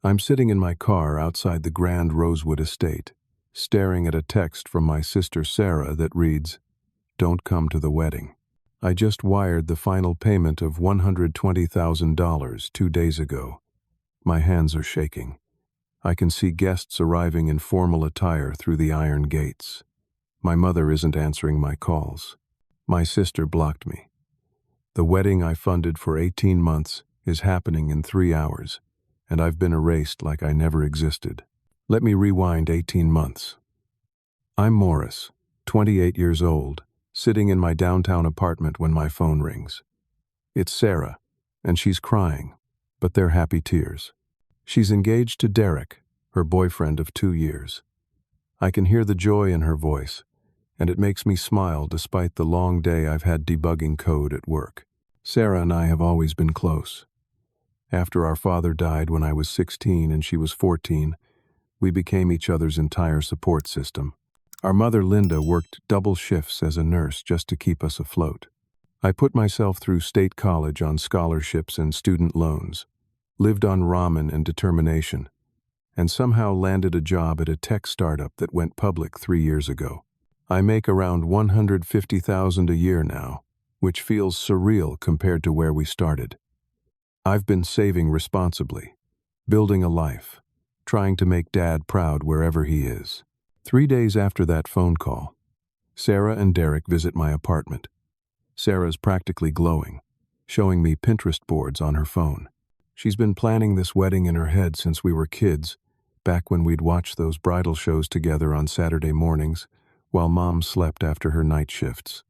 I'm sitting in my car outside the Grand Rosewood estate, staring at a text from my sister Sarah that reads, "Don't come to the wedding." I just wired the final payment of $120,000 2 days ago. My hands are shaking. I can see guests arriving in formal attire through the iron gates. My mother isn't answering my calls. My sister blocked me. The wedding I funded for 18 months is happening in 3 hours, and I've been erased like I never existed. Let me rewind 18 months. I'm Morris, 28 years old, sitting in my downtown apartment when my phone rings. It's Sarah, and she's crying, but they're happy tears. She's engaged to Derek, her boyfriend of 2 years. I can hear the joy in her voice, and it makes me smile despite the long day I've had debugging code at work. Sarah and I have always been close. After our father died when I was 16 and she was 14, we became each other's entire support system. Our mother, Linda, worked double shifts as a nurse just to keep us afloat. I put myself through state college on scholarships and student loans, lived on ramen and determination, and somehow landed a job at a tech startup that went public 3 years ago. I make around $150,000 a year now, which feels surreal compared to where we started. I've been saving responsibly, building a life, trying to make Dad proud wherever he is. 3 days after that phone call, Sarah and Derek visit my apartment. Sarah's practically glowing, showing me Pinterest boards on her phone. She's been planning this wedding in her head since we were kids, back when we'd watch those bridal shows together on Saturday mornings, while Mom slept after her night shifts.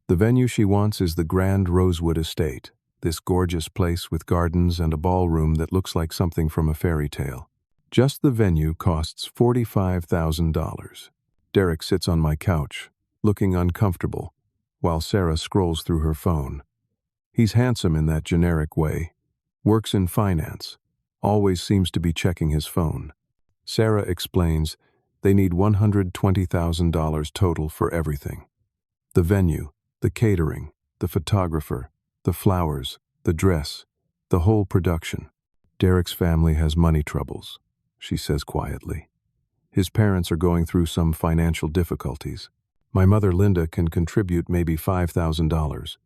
The venue she wants is the Grand Rosewood Estate, this gorgeous place with gardens and a ballroom that looks like something from a fairy tale. Just the venue costs $45,000. Derek sits on my couch, looking uncomfortable, while Sarah scrolls through her phone. He's handsome in that generic way, works in finance, always seems to be checking his phone. Sarah explains they need $120,000 total for everything. The venue, the catering, the photographer, the flowers, the dress, the whole production. Derek's family has money troubles, she says quietly. His parents are going through some financial difficulties. My mother, Linda, can contribute maybe $5,000,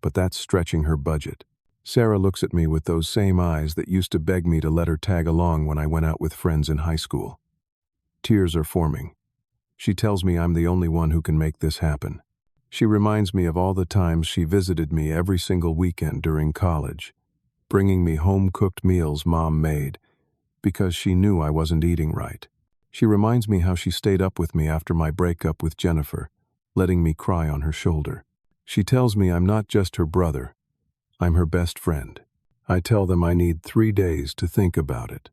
but that's stretching her budget. Sarah looks at me with those same eyes that used to beg me to let her tag along when I went out with friends in high school. Tears are forming. She tells me I'm the only one who can make this happen. She reminds me of all the times she visited me every single weekend during college, bringing me home-cooked meals Mom made, because she knew I wasn't eating right. She reminds me how she stayed up with me after my breakup with Jennifer, letting me cry on her shoulder. She tells me I'm not just her brother, I'm her best friend. I tell them I need 3 days to think about it.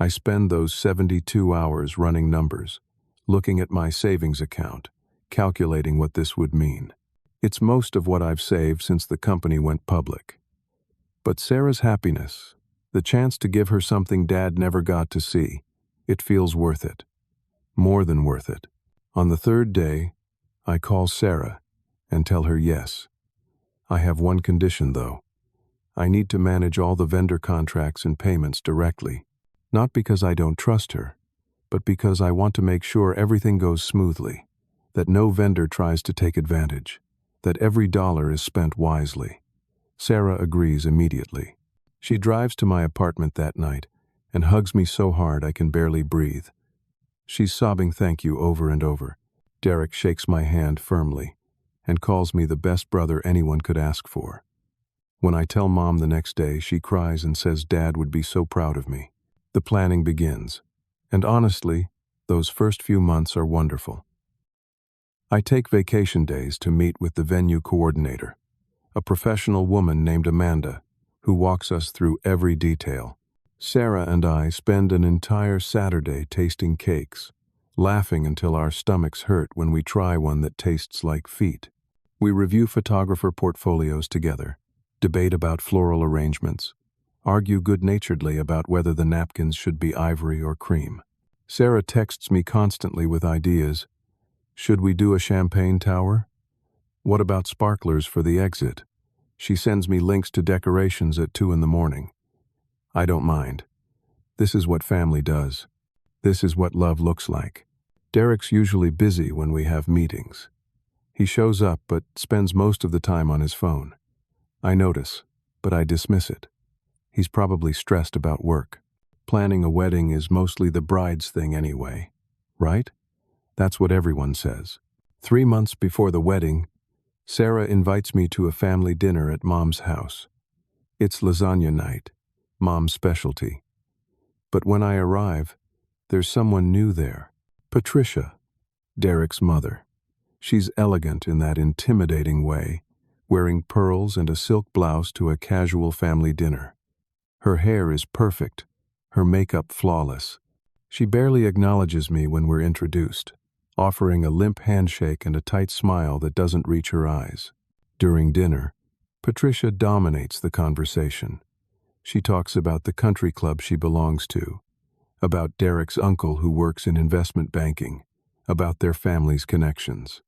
I spend those 72 hours running numbers, looking at my savings account, calculating what this would mean. It's most of what I've saved since the company went public. But Sarah's happiness, the chance to give her something Dad never got to see, it feels worth it. More than worth it. On the 3rd day, I call Sarah and tell her yes. I have one condition, though. I need to manage all the vendor contracts and payments directly. Not because I don't trust her, but because I want to make sure everything goes smoothly, that no vendor tries to take advantage, that every dollar is spent wisely. Sarah agrees immediately. She drives to my apartment that night and hugs me so hard I can barely breathe. She's sobbing thank you over and over. Derek shakes my hand firmly and calls me the best brother anyone could ask for. When I tell Mom the next day, she cries and says Dad would be so proud of me. The planning begins, and honestly, those first few months are wonderful. I take vacation days to meet with the venue coordinator, a professional woman named Amanda, who walks us through every detail. Sarah and I spend an entire Saturday tasting cakes, laughing until our stomachs hurt when we try one that tastes like feet. We review photographer portfolios together, debate about floral arrangements, argue good-naturedly about whether the napkins should be ivory or cream. Sarah texts me constantly with ideas. Should we do a champagne tower? What about sparklers for the exit? She sends me links to decorations at 2 in the morning. I don't mind. This is what family does. This is what love looks like. Derek's usually busy when we have meetings. He shows up but spends most of the time on his phone. I notice, but I dismiss it. He's probably stressed about work. Planning a wedding is mostly the bride's thing anyway, right? That's what everyone says. 3 months before the wedding, Sarah invites me to a family dinner at Mom's house. It's lasagna night, Mom's specialty. But when I arrive, there's someone new there. Patricia, Derek's mother. She's elegant in that intimidating way, wearing pearls and a silk blouse to a casual family dinner. Her hair is perfect, her makeup flawless. She barely acknowledges me when we're introduced, offering a limp handshake and a tight smile that doesn't reach her eyes. During dinner, Patricia dominates the conversation. She talks about the country club she belongs to, about Derek's uncle who works in investment banking, about their family's connections.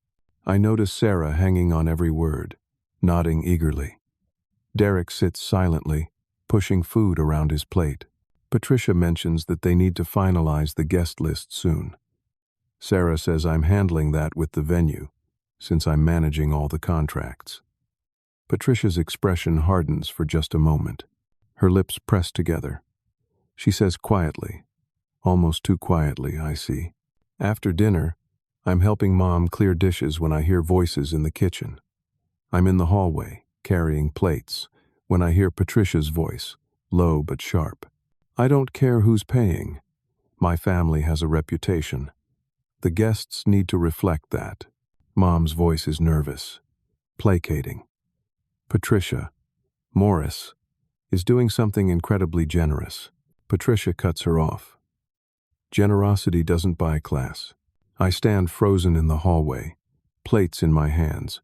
I notice Sarah hanging on every word, nodding eagerly. Derek sits silently, pushing food around his plate. Patricia mentions that they need to finalize the guest list soon. Sarah says I'm handling that with the venue, since I'm managing all the contracts. Patricia's expression hardens for just a moment. Her lips press together. She says quietly, almost too quietly, I see. After dinner, I'm helping Mom clear dishes when I hear voices in the kitchen. I'm in the hallway, carrying plates, when I hear Patricia's voice, low but sharp. I don't care who's paying. My family has a reputation. The guests need to reflect that. Mom's voice is nervous, placating. Patricia, Morris, is doing something incredibly generous. Patricia cuts her off. Generosity doesn't buy class. I stand frozen in the hallway, plates in my hands.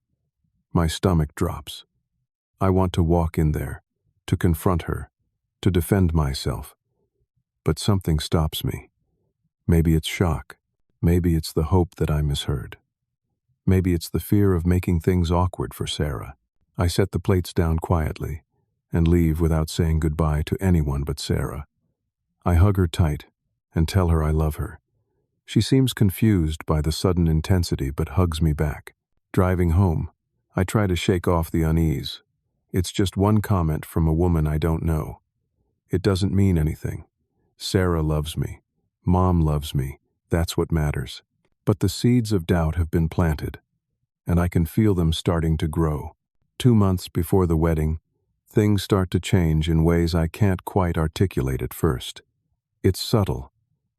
My stomach drops. I want to walk in there, to confront her, to defend myself. But something stops me. Maybe it's shock. Maybe it's the hope that I misheard. Maybe it's the fear of making things awkward for Sarah. I set the plates down quietly and leave without saying goodbye to anyone but Sarah. I hug her tight and tell her I love her. She seems confused by the sudden intensity but hugs me back. Driving home, I try to shake off the unease. It's just one comment from a woman I don't know. It doesn't mean anything. Sarah loves me. Mom loves me. That's what matters. But the seeds of doubt have been planted, and I can feel them starting to grow. 2 months before the wedding, things start to change in ways I can't quite articulate at first. It's subtle,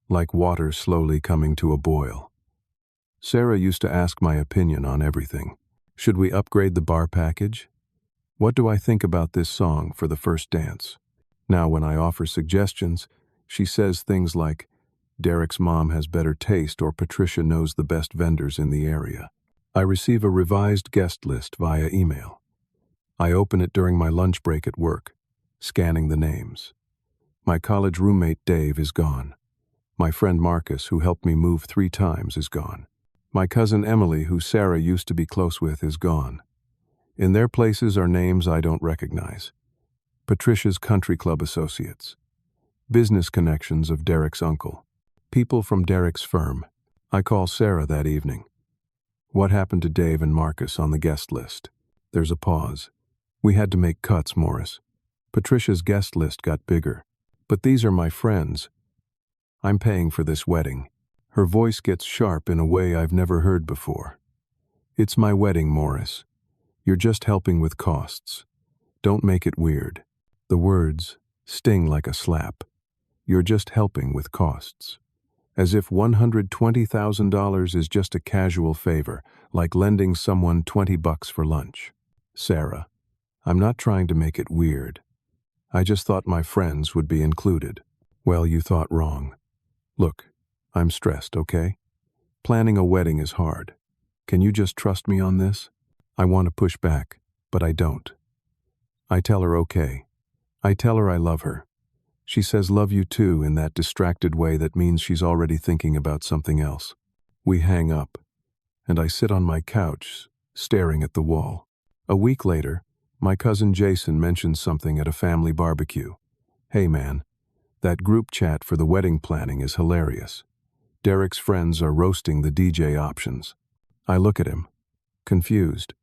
like water slowly coming to a boil. Sarah used to ask my opinion on everything. Should we upgrade the bar package? What do I think about this song for the first dance? Now when I offer suggestions, she says things like, Derek's mom has better taste or Patricia knows the best vendors in the area. I receive a revised guest list via email. I open it during my lunch break at work, scanning the names. My college roommate Dave is gone. My friend Marcus, who helped me move 3 times, is gone. My cousin Emily, who Sarah used to be close with, is gone. In their places are names I don't recognize. Patricia's country club associates. Business connections of Derek's uncle. People from Derek's firm. I call Sarah that evening. What happened to Dave and Marcus on the guest list? There's a pause. We had to make cuts, Morris. Patricia's guest list got bigger. But these are my friends. I'm paying for this wedding. Her voice gets sharp in a way I've never heard before. It's my wedding, Morris. You're just helping with costs. Don't make it weird. The words sting like a slap. You're just helping with costs. As if $120,000 is just a casual favor, like lending someone $20 for lunch. Sarah, I'm not trying to make it weird. I just thought my friends would be included. Well, you thought wrong. Look, I'm stressed, okay? Planning a wedding is hard. Can you just trust me on this? I want to push back, but I don't. I tell her okay. I tell her I love her. She says love you too in that distracted way that means she's already thinking about something else. We hang up, and I sit on my couch, staring at the wall. A week later, my cousin Jason mentions something at a family barbecue. Hey man, That group chat for the wedding planning is hilarious. Derek's friends are roasting the DJ options. I look at him, confused.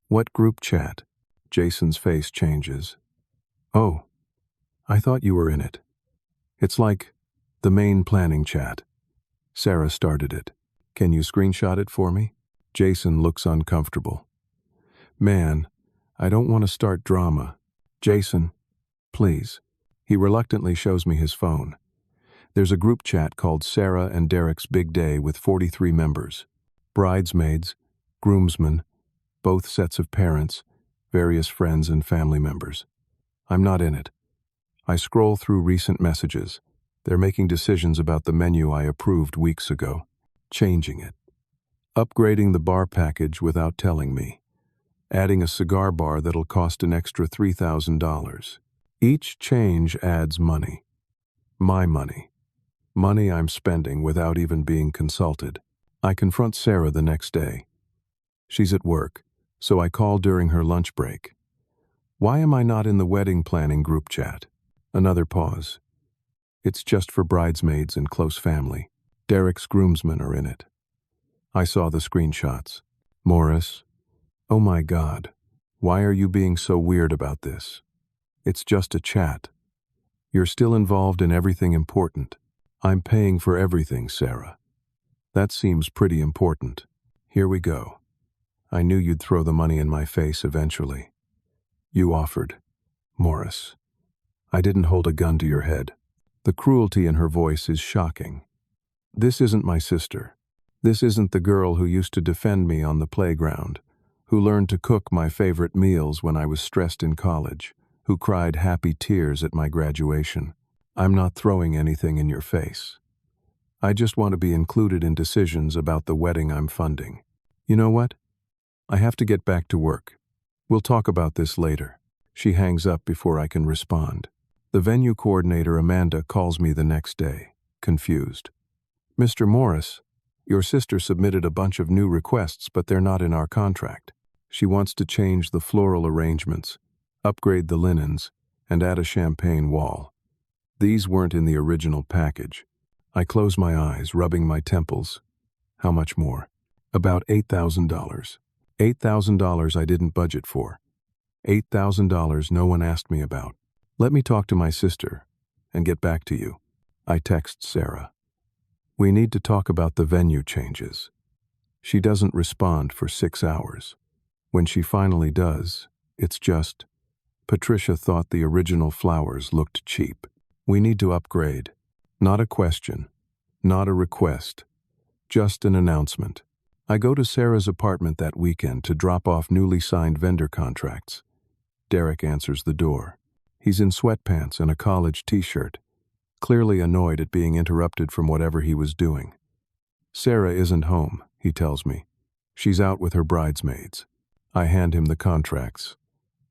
What group chat? Jason's face changes. Oh, I thought you were in it. It's like the main planning chat. Sarah started it. Can you screenshot it for me? Jason looks uncomfortable. Man, I don't want to start drama. Jason, please. He reluctantly shows me his phone. There's a group chat called Sarah and Derek's Big Day with 43 members. Bridesmaids, groomsmen, both sets of parents, various friends and family members. I'm not in it. I scroll through recent messages. They're making decisions about the menu I approved weeks ago. Changing it. Upgrading the bar package without telling me. Adding a cigar bar that'll cost an extra $3,000. Each change adds money. My money. Money I'm spending without even being consulted. I confront Sarah the next day. She's at work, so I call during her lunch break. Why am I not in the wedding planning group chat? Another pause. It's just for bridesmaids and close family. Derek's groomsmen are in it. I saw the screenshots. Morris, oh my God, why are you being so weird about this? It's just a chat. You're still involved in everything important. I'm paying for everything, Sarah. That seems pretty important. Here we go. I knew you'd throw the money in my face eventually. You offered. Morris. I didn't hold a gun to your head. The cruelty in her voice is shocking. This isn't my sister. This isn't the girl who used to defend me on the playground, who learned to cook my favorite meals when I was stressed in college, who cried happy tears at my graduation. I'm not throwing anything in your face. I just want to be included in decisions about the wedding I'm funding. You know what? I have to get back to work. We'll talk about this later. She hangs up before I can respond. The venue coordinator, Amanda, calls me the next day, confused. Mr. Morris, your sister submitted a bunch of new requests, but they're not in our contract. She wants to change the floral arrangements, upgrade the linens, and add a champagne wall. These weren't in the original package. I close my eyes, rubbing my temples. How much more? About $8,000. $8,000 I didn't budget for. $8,000 no one asked me about. Let me talk to my sister and get back to you. I text Sarah. We need to talk about the venue changes. She doesn't respond for 6 hours. When she finally does, it's just, Patricia thought the original flowers looked cheap. We need to upgrade. Not a question, not a request, just an announcement. I go to Sarah's apartment that weekend to drop off newly signed vendor contracts. Derek answers the door. He's in sweatpants and a college t-shirt, clearly annoyed at being interrupted from whatever he was doing. Sarah isn't home, he tells me. She's out with her bridesmaids. I hand him the contracts.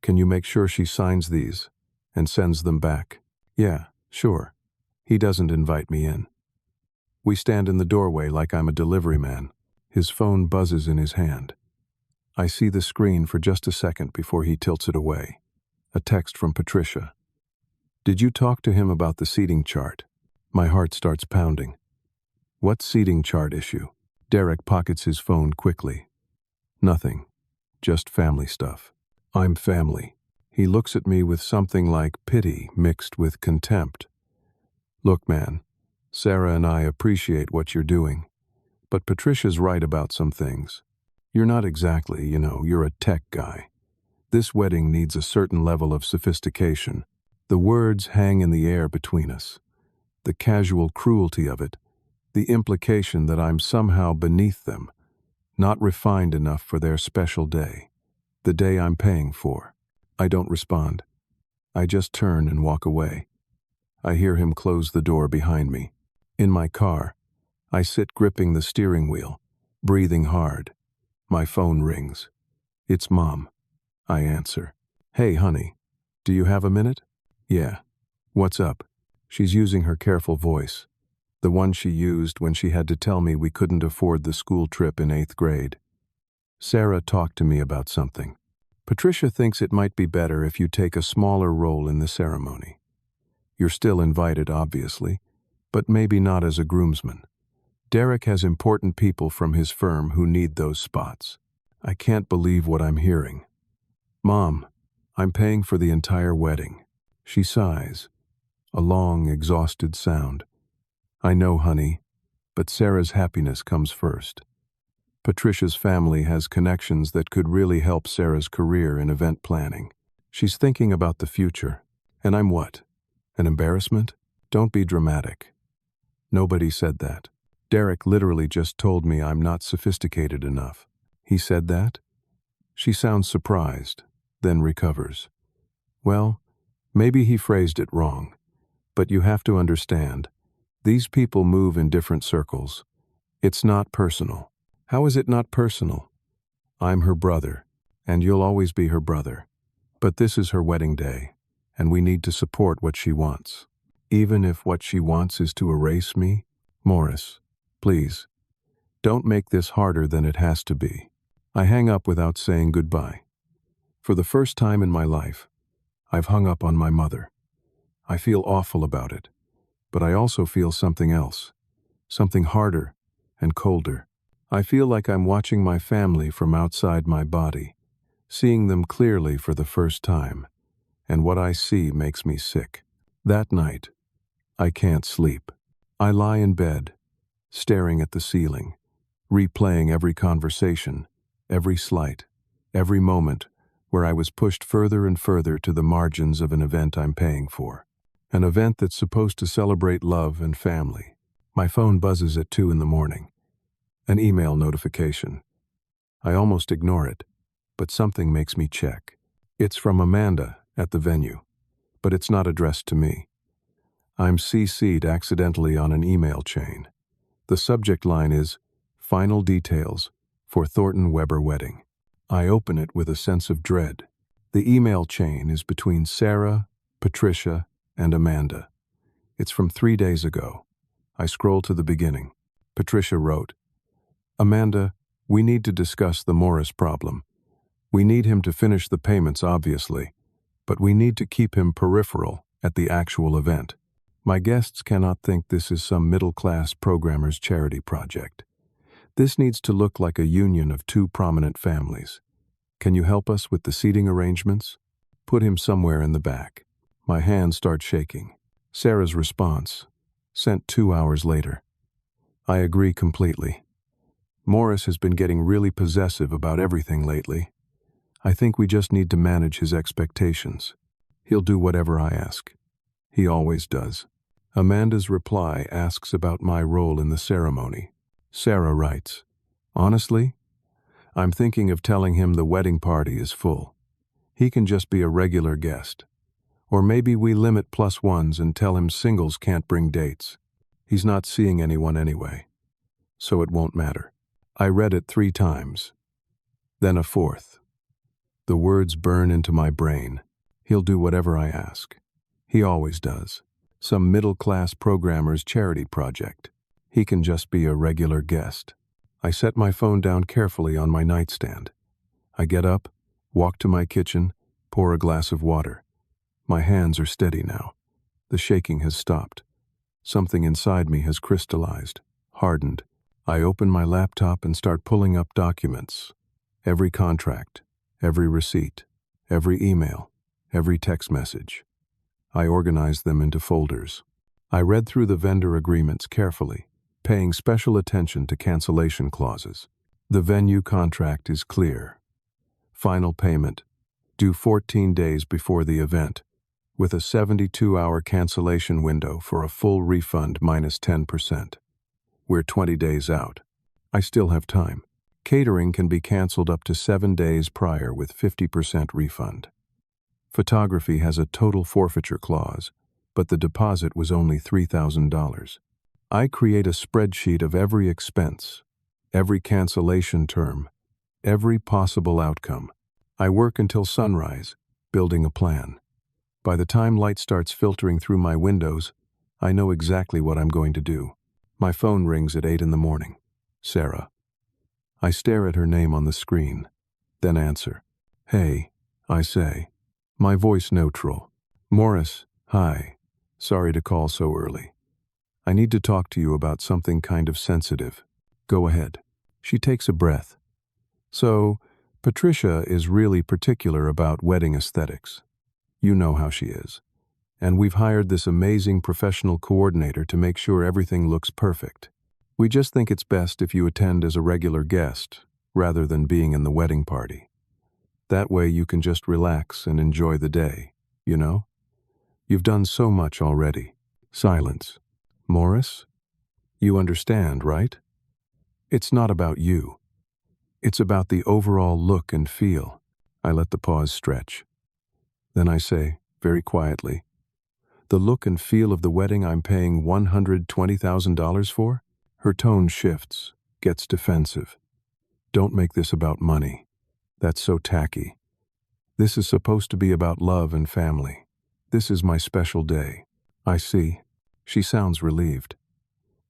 Can you make sure she signs these and sends them back? Yeah, sure. He doesn't invite me in. We stand in the doorway like I'm a delivery man. His phone buzzes in his hand. I see the screen for just a second before he tilts it away. A text from Patricia. Did you talk to him about the seating chart? My heart starts pounding. What seating chart issue? Derek pockets his phone quickly. Nothing. Just family stuff. I'm family. He looks at me with something like pity mixed with contempt. Look, man, Sarah and I appreciate what you're doing, but Patricia's right about some things. You're not exactly, you're a tech guy. This wedding needs a certain level of sophistication. The words hang in the air between us. The casual cruelty of it, the implication that I'm somehow beneath them, not refined enough for their special day, the day I'm paying for. I don't respond. I just turn and walk away. I hear him close the door behind me. In my car, I sit gripping the steering wheel, breathing hard. My phone rings. It's Mom. I answer. Hey, honey, do you have a minute? Yeah. What's up? She's using her careful voice, the one she used when she had to tell me we couldn't afford the school trip in 8th grade. Sarah talked to me about something. Patricia thinks it might be better if you take a smaller role in the ceremony. You're still invited, obviously, but maybe not as a groomsman. Derek has important people from his firm who need those spots. I can't believe what I'm hearing. Mom, I'm paying for the entire wedding. She sighs, a long, exhausted sound. I know, honey, but Sarah's happiness comes first. Patricia's family has connections that could really help Sarah's career in event planning. She's thinking about the future. And I'm what? An embarrassment? Don't be dramatic. Nobody said that. Derek literally just told me I'm not sophisticated enough. He said that? She sounds surprised, then recovers. Well, maybe he phrased it wrong. But you have to understand, these people move in different circles. It's not personal. How is it not personal? I'm her brother, and you'll always be her brother. But this is her wedding day, and we need to support what she wants. Even if what she wants is to erase me? Morris, please, don't make this harder than it has to be. I hang up without saying goodbye. For the first time in my life, I've hung up on my mother. I feel awful about it, but I also feel something else, something harder and colder. I feel like I'm watching my family from outside my body, seeing them clearly for the first time, and what I see makes me sick. That night, I can't sleep. I lie in bed, staring at the ceiling, replaying every conversation, every slight, every moment where I was pushed further and further to the margins of an event I'm paying for. An event that's supposed to celebrate love and family. My phone buzzes at 2 in the morning. An email notification. I almost ignore it, but something makes me check. It's from Amanda at the venue, but it's not addressed to me. I'm CC'd accidentally on an email chain. The subject line is, Final Details for Thornton Weber Wedding. I open it with a sense of dread. The email chain is between Sarah, Patricia, and Amanda. It's from 3 days ago. I scroll to the beginning. Patricia wrote, Amanda, we need to discuss the Morris problem. We need him to finish the payments, obviously, but we need to keep him peripheral at the actual event. My guests cannot think this is some middle-class programmer's charity project. This needs to look like a union of 2 prominent families. Can you help us with the seating arrangements? Put him somewhere in the back. My hands start shaking. Sarah's response, sent 2 hours later. I agree completely. Morris has been getting really possessive about everything lately. I think we just need to manage his expectations. He'll do whatever I ask. He always does. Amanda's reply asks about my role in the ceremony. Sarah writes, Honestly, I'm thinking of telling him the wedding party is full. He can just be a regular guest. Or maybe we limit +1s and tell him singles can't bring dates. He's not seeing anyone anyway, so it won't matter. I read it 3 times, then a 4th. The words burn into my brain. He'll do whatever I ask. He always does. Some middle-class programmer's charity project. He can just be a regular guest. I set my phone down carefully on my nightstand. I get up, walk to my kitchen, pour a glass of water. My hands are steady now. The shaking has stopped. Something inside me has crystallized, hardened. I open my laptop and start pulling up documents. Every contract, every receipt, every email, every text message. I organize them into folders. I read through the vendor agreements carefully, paying special attention to cancellation clauses. The venue contract is clear. Final payment, due 14 days before the event, with a 72-hour cancellation window for a full refund minus 10%. We're 20 days out. I still have time. Catering can be canceled up to 7 days prior with 50% refund. Photography has a total forfeiture clause, but the deposit was only $3,000. I create a spreadsheet of every expense, every cancellation term, every possible outcome. I work until sunrise, building a plan. By the time light starts filtering through my windows, I know exactly what I'm going to do. My phone rings at 8 in the morning. Sarah. I stare at her name on the screen, then answer. Hey, I say. My voice neutral. Morris, hi. Sorry to call so early. I need to talk to you about something kind of sensitive. Go ahead. She takes a breath. So, Patricia is really particular about wedding aesthetics. You know how she is. And we've hired this amazing professional coordinator to make sure everything looks perfect. We just think it's best if you attend as a regular guest, rather than being in the wedding party. That way you can just relax and enjoy the day, you know? You've done so much already. Silence. Morris? You understand, right? It's not about you. It's about the overall look and feel. I let the pause stretch. Then I say, very quietly, the look and feel of the wedding I'm paying $120,000 for? Her tone shifts, gets defensive. Don't make this about money. That's so tacky. This is supposed to be about love and family. This is my special day. I see. She sounds relieved.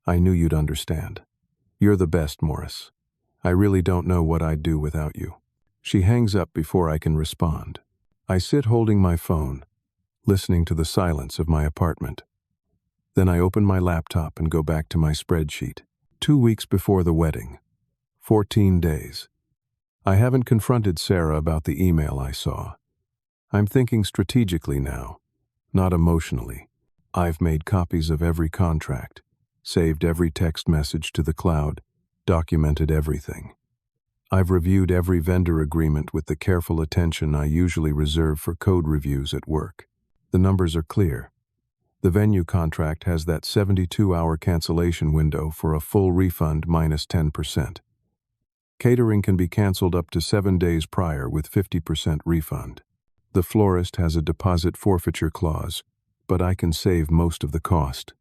I knew you'd understand. You're the best, Morris. I really don't know what I'd do without you. She hangs up before I can respond. I sit holding my phone, listening to the silence of my apartment. Then I open my laptop and go back to my spreadsheet. 2 weeks before the wedding. 14 days. I haven't confronted Sarah about the email I saw. I'm thinking strategically now, not emotionally. I've made copies of every contract, saved every text message to the cloud, documented everything. I've reviewed every vendor agreement with the careful attention I usually reserve for code reviews at work. The numbers are clear. The venue contract has that 72-hour cancellation window for a full refund minus 10%. Catering can be canceled up to 7 days prior with 50% refund. The florist has a deposit forfeiture clause, but I can save most of the cost.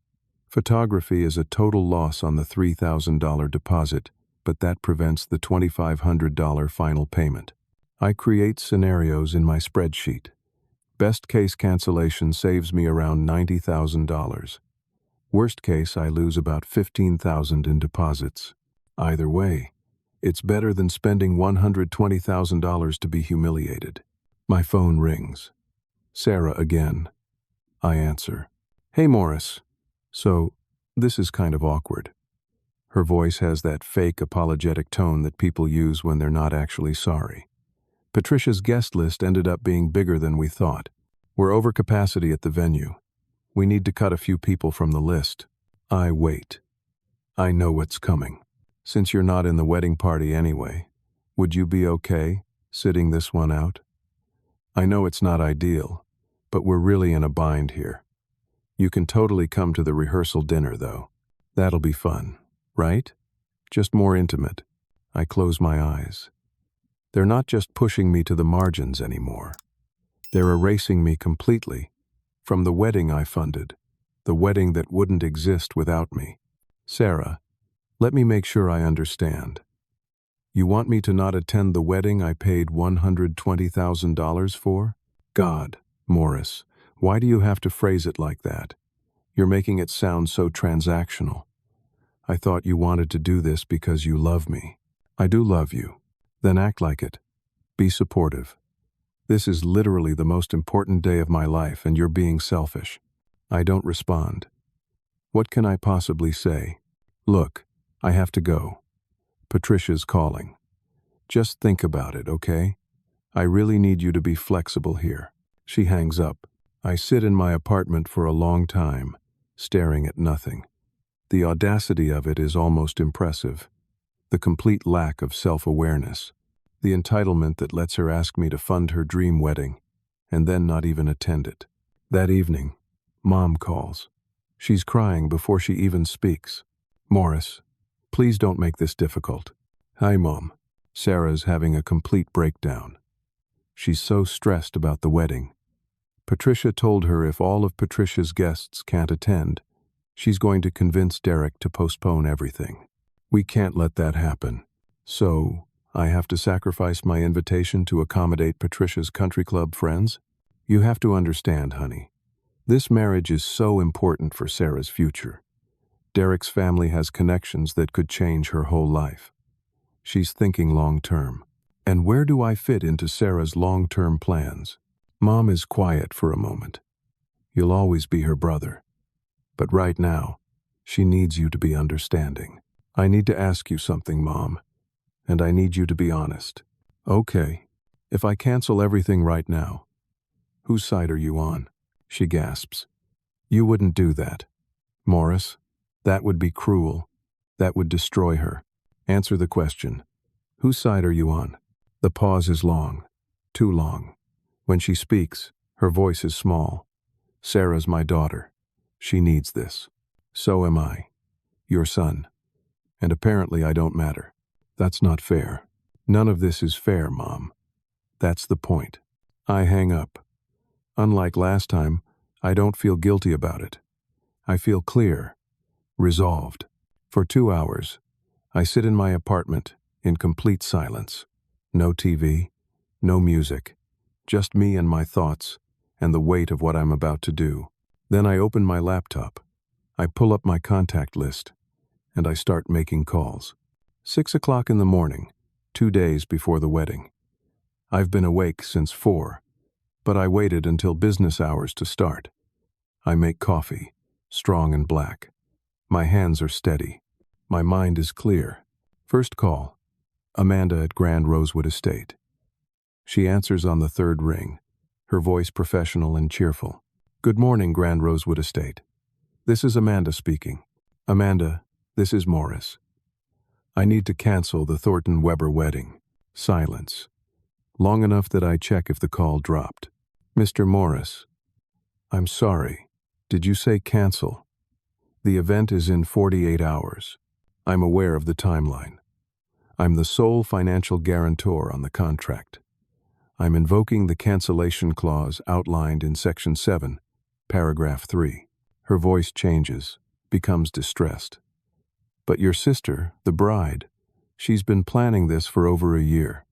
Photography is a total loss on the $3,000 deposit, but that prevents the $2,500 final payment. I create scenarios in my spreadsheet. Best case cancellation saves me around $90,000. Worst case, I lose about $15,000 in deposits. Either way, it's better than spending $120,000 to be humiliated. My phone rings. Sarah again. I answer. Hey, Morris. So, this is kind of awkward. Her voice has that fake apologetic tone that people use when they're not actually sorry. Patricia's guest list ended up being bigger than we thought. We're over capacity at the venue. We need to cut a few people from the list. I wait. I know what's coming. Since you're not in the wedding party anyway, would you be okay sitting this one out? I know it's not ideal, but we're really in a bind here. You can totally come to the rehearsal dinner, though. That'll be fun, right? Just more intimate. I close my eyes. They're not just pushing me to the margins anymore. They're erasing me completely from the wedding I funded, the wedding that wouldn't exist without me. Sarah, let me make sure I understand. You want me to not attend the wedding I paid $120,000 for? God, Morris, why do you have to phrase it like that? You're making it sound so transactional. I thought you wanted to do this because you love me. I do love you. Then act like it. Be supportive. This is literally the most important day of my life, and you're being selfish. I don't respond. What can I possibly say? Look, I have to go. Patricia's calling. Just think about it, okay? I really need you to be flexible here. She hangs up. I sit in my apartment for a long time, staring at nothing. The audacity of it is almost impressive. The complete lack of self-awareness. The entitlement that lets her ask me to fund her dream wedding, and then not even attend it. That evening, Mom calls. She's crying before she even speaks. Morris, please don't make this difficult. Hi, Mom. Sarah's having a complete breakdown. She's so stressed about the wedding. Patricia told her if all of Patricia's guests can't attend, she's going to convince Derek to postpone everything. We can't let that happen. So, I have to sacrifice my invitation to accommodate Patricia's country club friends? You have to understand, honey. This marriage is so important for Sarah's future. Derek's family has connections that could change her whole life. She's thinking long-term. And where do I fit into Sarah's long-term plans? Mom is quiet for a moment. You'll always be her brother. But right now, she needs you to be understanding. I need to ask you something, Mom, and I need you to be honest. Okay. If I cancel everything right now, whose side are you on? She gasps. You wouldn't do that, Morris. That would be cruel. That would destroy her. Answer the question. Whose side are you on? The pause is long. Too long. When she speaks, her voice is small. Sarah's my daughter. She needs this. So am I. Your son. And apparently I don't matter. That's not fair. None of this is fair, Mom. That's the point. I hang up. Unlike last time, I don't feel guilty about it. I feel clear, resolved. For 2 hours, I sit in my apartment in complete silence. No TV, no music, just me and my thoughts and the weight of what I'm about to do. Then I open my laptop. I pull up my contact list, and I start making calls. 6 o'clock in the morning, 2 days before the wedding. I've been awake since 4, but I waited until business hours to start. I make coffee, strong and black. My hands are steady. My mind is clear. First call, Amanda at Grand Rosewood Estate. She answers on the third ring, her voice professional and cheerful. Good morning, Grand Rosewood Estate. This is Amanda speaking. Amanda, this is Morris. I need to cancel the Thornton-Weber wedding. Silence. Long enough that I check if the call dropped. Mr. Morris, I'm sorry. Did you say cancel? The event is in 48 hours. I'm aware of the timeline. I'm the sole financial guarantor on the contract. I'm invoking the cancellation clause outlined in Section 7, Paragraph 3. Her voice changes, becomes distressed. But your sister, the bride, she's been planning this for over a year.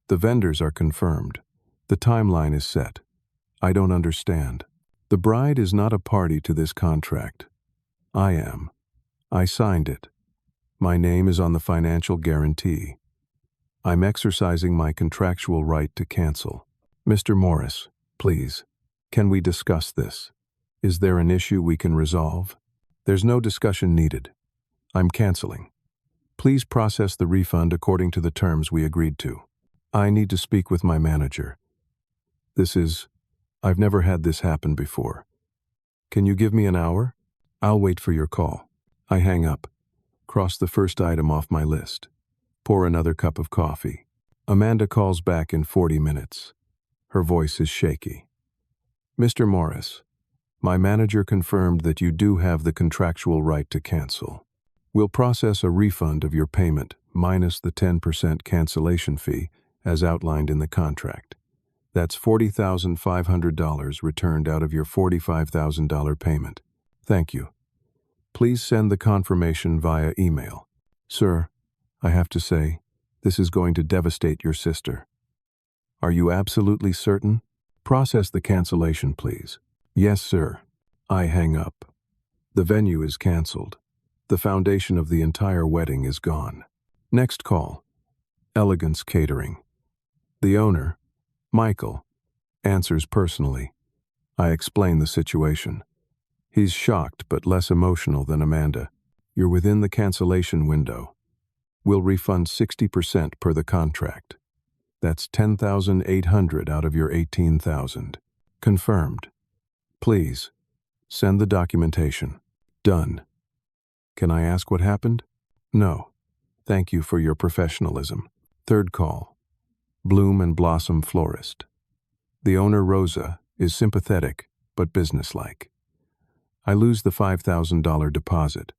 The vendors are confirmed. The timeline is set. I don't understand. The bride is not a party to this contract. I am. I signed it. My name is on the financial guarantee. I'm exercising my contractual right to cancel. Mr. Morris, please, can we discuss this? Is there an issue we can resolve? There's no discussion needed. I'm canceling. Please process the refund according to the terms we agreed to. I need to speak with my manager. I've never had this happen before. Can you give me an hour? I'll wait for your call. I hang up. Cross the first item off my list. Pour another cup of coffee. Amanda calls back in 40 minutes. Her voice is shaky. Mr. Morris, my manager confirmed that you do have the contractual right to cancel. We'll process a refund of your payment minus the 10% cancellation fee as outlined in the contract. That's $40,500 returned out of your $45,000 payment. Thank you. Please send the confirmation via email. Sir, I have to say, this is going to devastate your sister. Are you absolutely certain? Process the cancellation, please. Yes, sir. I hang up. The venue is canceled. The foundation of the entire wedding is gone. Next call. Elegance Catering. The owner, Michael, answers personally. I explain the situation. He's shocked but less emotional than Amanda. You're within the cancellation window. We'll refund 60% per the contract. That's $10,800 out of your $18,000. Confirmed. Please, send the documentation. Done. Can I ask what happened? No. Thank you for your professionalism. Third call. Bloom and Blossom Florist. The owner, Rosa, is sympathetic but businesslike. I lose the $5,000 deposit,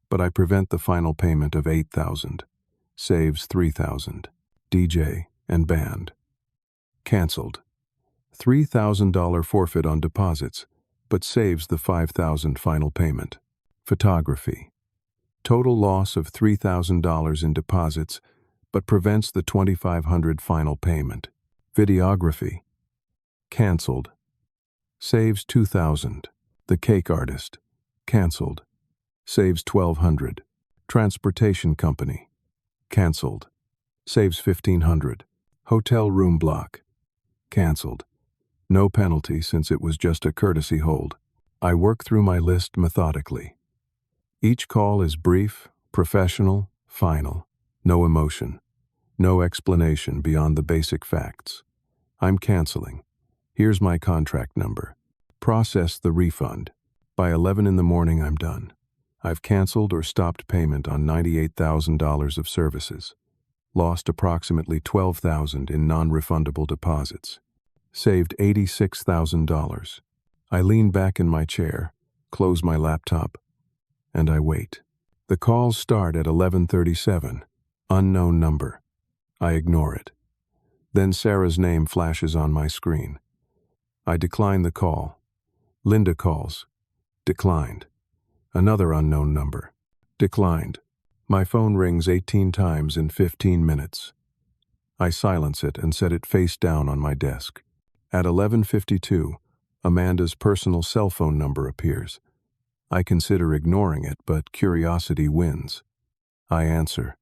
but I prevent the final payment of $8,000. Saves $3,000. DJ and band. Cancelled. $3,000 forfeit on deposits, but saves the $5,000 final payment. Photography. Total loss of $3,000 in deposits, but prevents the $2,500 final payment. Videography. Cancelled. Saves $2,000. The cake artist. Cancelled. Saves $1,200. Transportation company. Cancelled. Saves $1,500. Hotel room block. Cancelled. No penalty since it was just a courtesy hold. I work through my list methodically. Each call is brief, professional, final. No emotion. No explanation beyond the basic facts. I'm canceling. Here's my contract number. Process the refund. By 11 in the morning, I'm done. I've canceled or stopped payment on $98,000 of services. Lost approximately $12,000 in non-refundable deposits. Saved $86,000. I lean back in my chair, close my laptop, and I wait. The calls start at 11:37. Unknown number. I ignore it. Then Sarah's name flashes on my screen. I decline the call. Linda calls. Declined. Another unknown number. Declined. My phone rings 18 times in 15 minutes. I silence it and set it face down on my desk. At 11:52, Amanda's personal cell phone number appears. I consider ignoring it, but curiosity wins. I answer.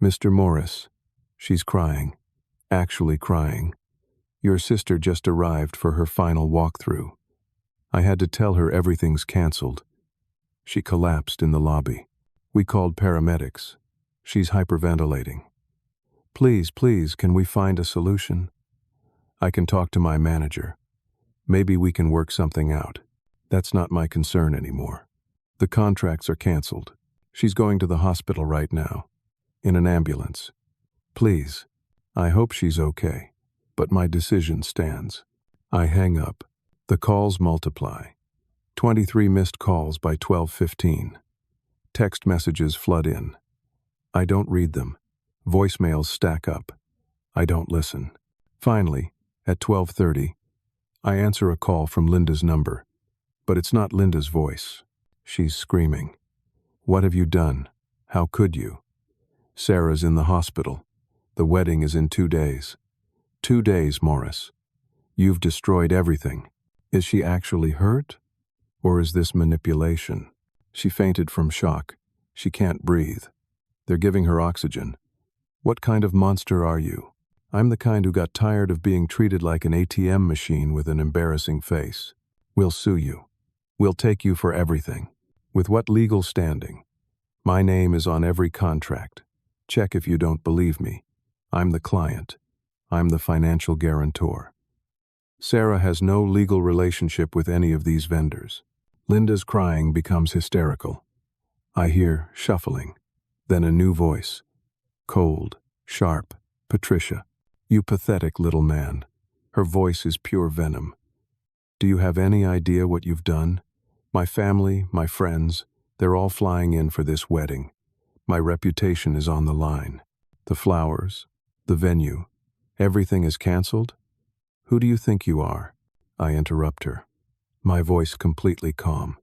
Mr. Morris. She's crying. Actually crying. Your sister just arrived for her final walkthrough. I had to tell her everything's canceled. She collapsed in the lobby. We called paramedics. She's hyperventilating. Please, can we find a solution? I can talk to my manager. Maybe we can work something out. That's not my concern anymore. The contracts are canceled. She's going to the hospital right now. In an ambulance. Please. I hope she's okay. But my decision stands. I hang up. The calls multiply. 23 missed calls by 12:15. Text messages flood in. I don't read them. Voicemails stack up. I don't listen. Finally, at 12:30, I answer a call from Linda's number. But it's not Linda's voice. She's screaming. What have you done? How could you? Sarah's in the hospital. The wedding is in 2 days. 2 days, Morris. You've destroyed everything. Is she actually hurt? Or is this manipulation? She fainted from shock. She can't breathe. They're giving her oxygen. What kind of monster are you? I'm the kind who got tired of being treated like an ATM machine with an embarrassing face. We'll sue you. We'll take you for everything. With what legal standing? My name is on every contract. Check if you don't believe me. I'm the client. I'm the financial guarantor. Sarah has no legal relationship with any of these vendors. Linda's crying becomes hysterical. I hear shuffling. Then a new voice. Cold, sharp. Patricia. You pathetic little man. Her voice is pure venom. Do you have any idea what you've done? My family, my friends, they're all flying in for this wedding. My reputation is on the line. The flowers, the venue, everything is canceled? Who do you think you are? I interrupt her, my voice completely calm.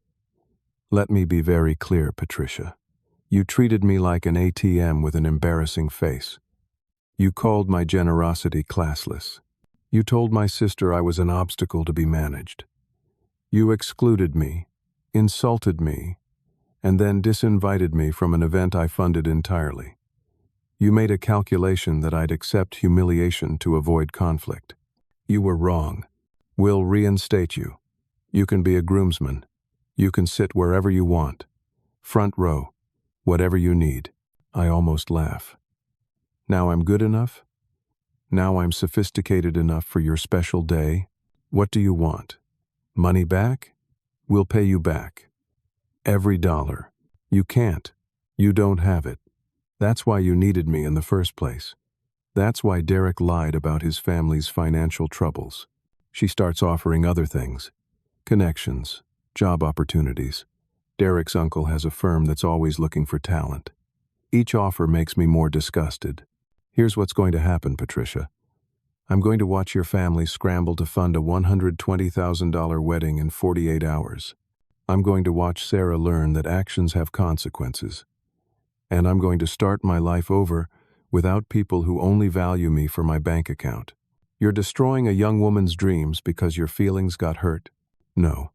Let me be very clear, Patricia. You treated me like an ATM with an embarrassing face. You called my generosity classless. You told my sister I was an obstacle to be managed. You excluded me, insulted me, and then disinvited me from an event I funded entirely. You made a calculation that I'd accept humiliation to avoid conflict. You were wrong. We'll reinstate you. You can be a groomsman. You can sit wherever you want. Front row. Whatever you need. I almost laugh. Now I'm good enough? Now I'm sophisticated enough for your special day? What do you want? Money back? We'll pay you back. Every dollar. You can't. You don't have it. That's why you needed me in the first place. That's why Derek lied about his family's financial troubles. She starts offering other things. Connections. Job opportunities. Derek's uncle has a firm that's always looking for talent. Each offer makes me more disgusted. Here's what's going to happen, Patricia. I'm going to watch your family scramble to fund a $120,000 wedding in 48 hours. I'm going to watch Sarah learn that actions have consequences. And I'm going to start my life over without people who only value me for my bank account. You're destroying a young woman's dreams because your feelings got hurt. No.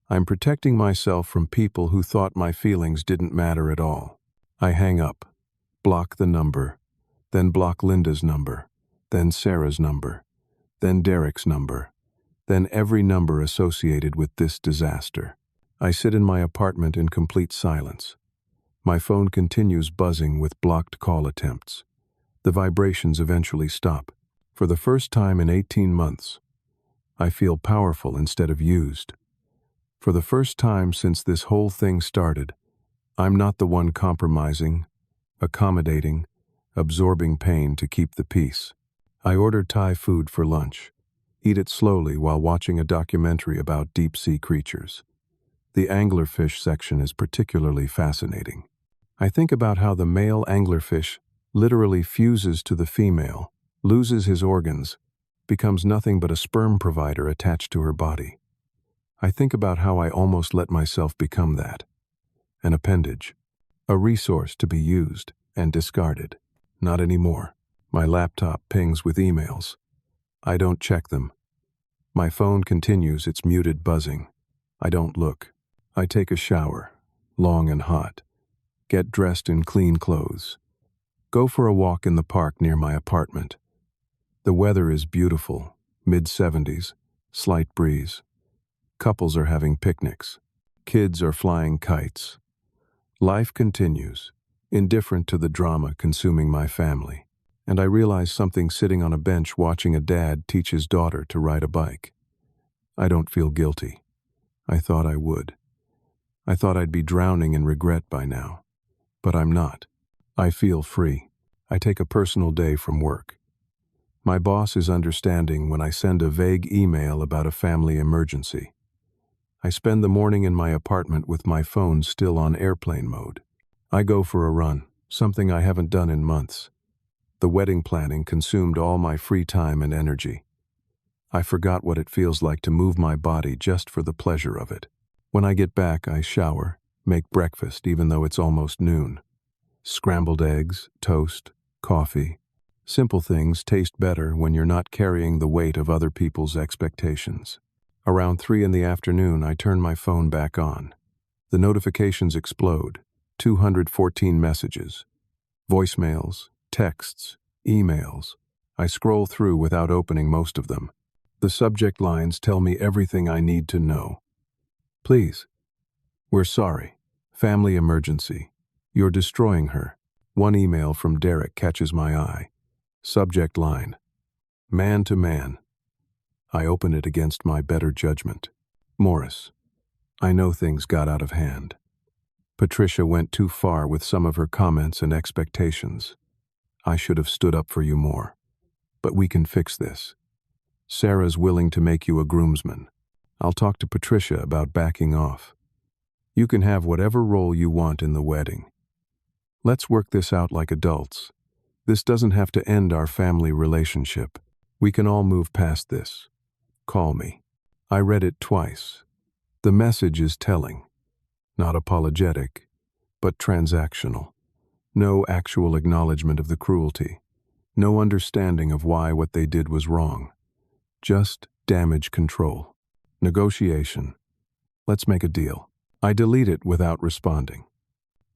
I'm protecting myself from people who thought my feelings didn't matter at all. I hang up, block the number, then block Linda's number, then Sarah's number, then Derek's number. then every number associated with this disaster. I sit in my apartment in complete silence. My phone continues buzzing with blocked call attempts. The vibrations eventually stop. For the first time in 18 months, I feel powerful instead of used. For the first time since this whole thing started, I'm not the one compromising, accommodating, absorbing pain to keep the peace. I order Thai food for lunch, eat it slowly while watching a documentary about deep-sea creatures. The anglerfish section is particularly fascinating. I think about how the male anglerfish literally fuses to the female, loses his organs, becomes nothing but a sperm provider attached to her body. I think about how I almost let myself become that. An appendage. A resource to be used and discarded. Not anymore. My laptop pings with emails. I don't check them. My phone continues its muted buzzing. I don't look. I take a shower, long and hot. Get dressed in clean clothes. Go for a walk in the park near my apartment. The weather is beautiful, mid-70s, slight breeze. Couples are having picnics. Kids are flying kites. Life continues, indifferent to the drama consuming my family. And I realize something sitting on a bench watching a dad teach his daughter to ride a bike. I don't feel guilty. I thought I would. I thought I'd be drowning in regret by now. But I'm not. I feel free. I take a personal day from work. My boss is understanding when I send a vague email about a family emergency. I spend the morning in my apartment with my phone still on airplane mode. I go for a run, something I haven't done in months. The wedding planning consumed all my free time and energy. I forgot what it feels like to move my body just for the pleasure of it. When I get back, I shower, make breakfast even though it's almost noon. Scrambled eggs, toast, coffee. Simple things taste better when you're not carrying the weight of other people's expectations. Around 3 in the afternoon, I turn my phone back on. The notifications explode. 214 messages. Voicemails, texts, emails. I scroll through without opening most of them. The subject lines tell me everything I need to know. Please. We're sorry. Family emergency. You're destroying her. One email from Derek catches my eye. Subject line. Man to man. I open it against my better judgment. Morris. I know things got out of hand. Patricia went too far with some of her comments and expectations. I should have stood up for you more. But we can fix this. Sarah's willing to make you a groomsman. I'll talk to Patricia about backing off. You can have whatever role you want in the wedding. Let's work this out like adults. This doesn't have to end our family relationship. We can all move past this. Call me. I read it twice. The message is telling. Not apologetic, but transactional. No actual acknowledgement of the cruelty. No understanding of why what they did was wrong. Just damage control. Negotiation. Let's make a deal. I delete it without responding.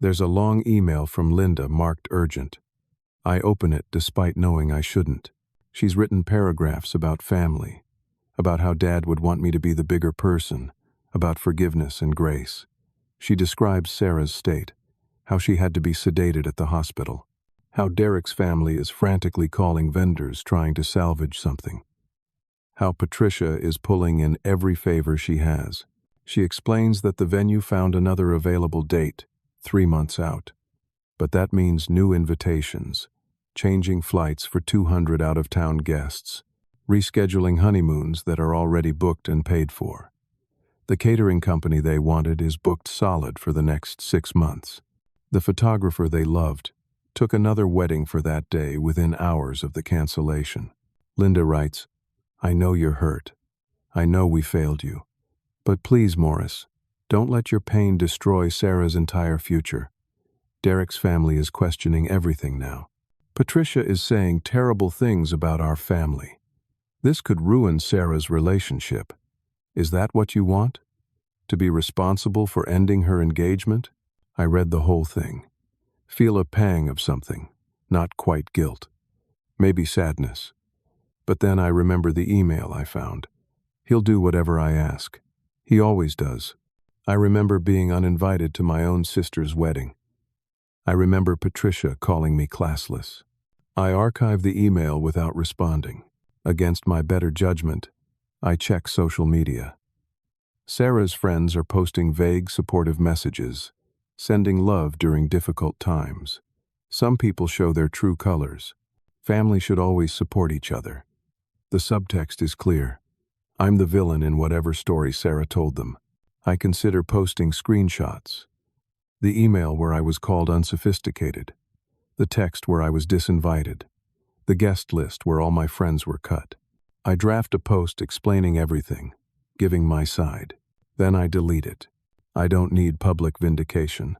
There's a long email from Linda marked urgent. I open it despite knowing I shouldn't. She's written paragraphs about family, about how Dad would want me to be the bigger person, about forgiveness and grace. She describes Sarah's state, how she had to be sedated at the hospital, how Derek's family is frantically calling vendors trying to salvage something, how Patricia is pulling in every favor she has. She explains that the venue found another available date, 3 months out. But that means new invitations, changing flights for 200 out-of-town guests, rescheduling honeymoons that are already booked and paid for. The catering company they wanted is booked solid for the next 6 months. The photographer they loved took another wedding for that day within hours of the cancellation. Linda writes, I know you're hurt. I know we failed you. But please, Morris, don't let your pain destroy Sarah's entire future. Derek's family is questioning everything now. Patricia is saying terrible things about our family. This could ruin Sarah's relationship. Is that what you want? To be responsible for ending her engagement? I read the whole thing. Feel a pang of something, not quite guilt. Maybe sadness. But then I remember the email I found. He'll do whatever I ask. He always does. I remember being uninvited to my own sister's wedding. I remember Patricia calling me classless. I archived the email without responding. Against my better judgment, I check social media. Sarah's friends are posting vague, supportive messages, sending love during difficult times. Some people show their true colors. Family should always support each other. The subtext is clear. I'm the villain in whatever story Sarah told them. I consider posting screenshots. The email where I was called unsophisticated. The text where I was disinvited. The guest list where all my friends were cut. I draft a post explaining everything, giving my side. Then I delete it. I don't need public vindication.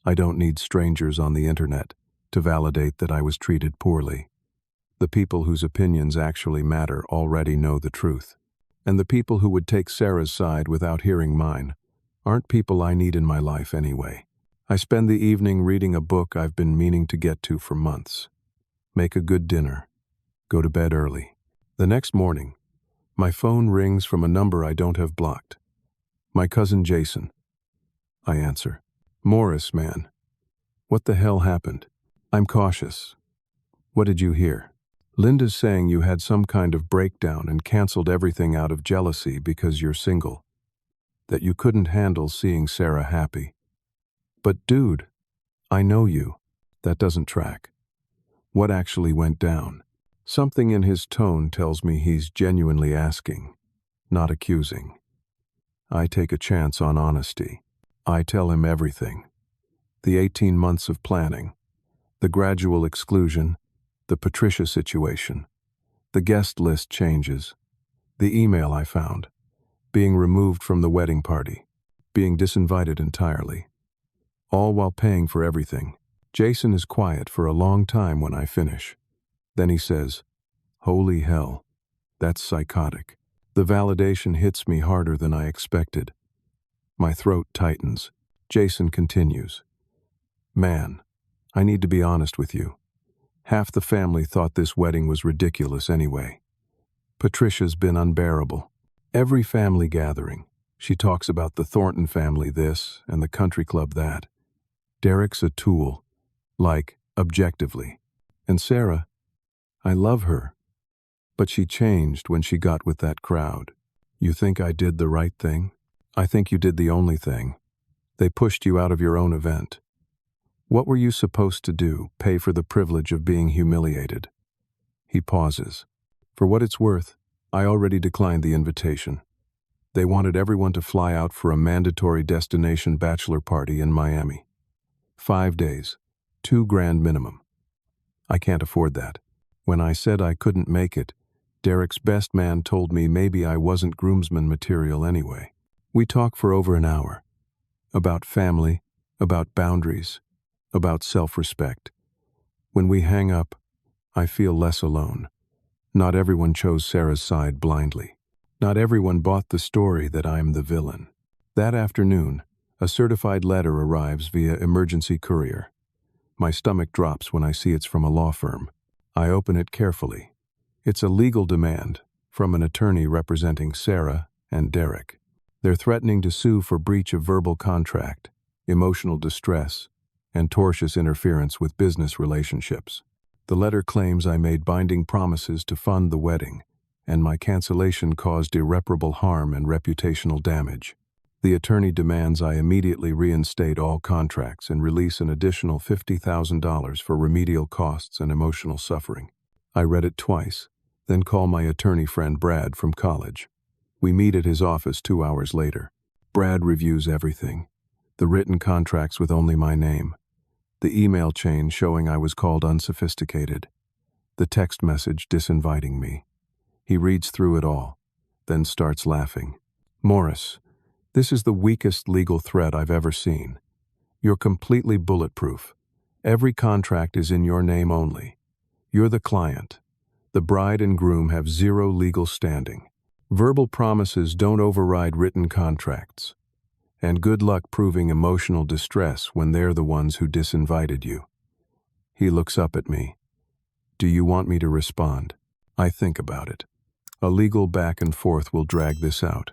I don't need strangers on the internet to validate that I was treated poorly. The people whose opinions actually matter already know the truth. And the people who would take Sarah's side without hearing mine aren't people I need in my life anyway. I spend the evening reading a book I've been meaning to get to for months. Make a good dinner. Go to bed early. The next morning, my phone rings from a number I don't have blocked. My cousin Jason. I answer. Morris, man. What the hell happened? I'm cautious. What did you hear? Linda's saying you had some kind of breakdown and canceled everything out of jealousy because you're single. That you couldn't handle seeing Sarah happy. But dude, I know you. That doesn't track. What actually went down? Something in his tone tells me he's genuinely asking, not accusing. I take a chance on honesty. I tell him everything. The 18 months of planning, the gradual exclusion, the Patricia situation, the guest list changes, the email I found, being removed from the wedding party, being disinvited entirely, all while paying for everything. Jason is quiet for a long time when I finish. Then he says, "Holy hell, that's psychotic." The validation hits me harder than I expected. My throat tightens. Jason continues, "Man, I need to be honest with you. Half the family thought this wedding was ridiculous anyway. Patricia's been unbearable. Every family gathering, she talks about the Thornton family this and the country club that. Derek's a tool, like, objectively. And Sarah, I love her. But she changed when she got with that crowd. You think I did the right thing? I think you did the only thing. They pushed you out of your own event. What were you supposed to do, pay for the privilege of being humiliated?" He pauses. For what it's worth, I already declined the invitation. They wanted everyone to fly out for a mandatory destination bachelor party in Miami. 5 days, $2,000 minimum. I can't afford that. When I said I couldn't make it, Derek's best man told me maybe I wasn't groomsman material anyway. We talk for over an hour. About family, about boundaries, about self-respect. When we hang up, I feel less alone. Not everyone chose Sarah's side blindly. Not everyone bought the story that I'm the villain. That afternoon, a certified letter arrives via emergency courier. My stomach drops when I see it's from a law firm. I open it carefully. It's a legal demand from an attorney representing Sarah and Derek. They're threatening to sue for breach of verbal contract, emotional distress, and tortious interference with business relationships. The letter claims I made binding promises to fund the wedding, and my cancellation caused irreparable harm and reputational damage. The attorney demands I immediately reinstate all contracts and release an additional $50,000 for remedial costs and emotional suffering. I read it twice, then call my attorney friend Brad from college. We meet at his office 2 hours later. Brad reviews everything. The written contracts with only my name. The email chain showing I was called unsophisticated. The text message disinviting me. He reads through it all, then starts laughing. "Morris, this is the weakest legal threat I've ever seen. You're completely bulletproof. Every contract is in your name only. You're the client. The bride and groom have zero legal standing. Verbal promises don't override written contracts. And good luck proving emotional distress when they're the ones who disinvited you." He looks up at me. "Do you want me to respond?" I think about it. A legal back and forth will drag this out.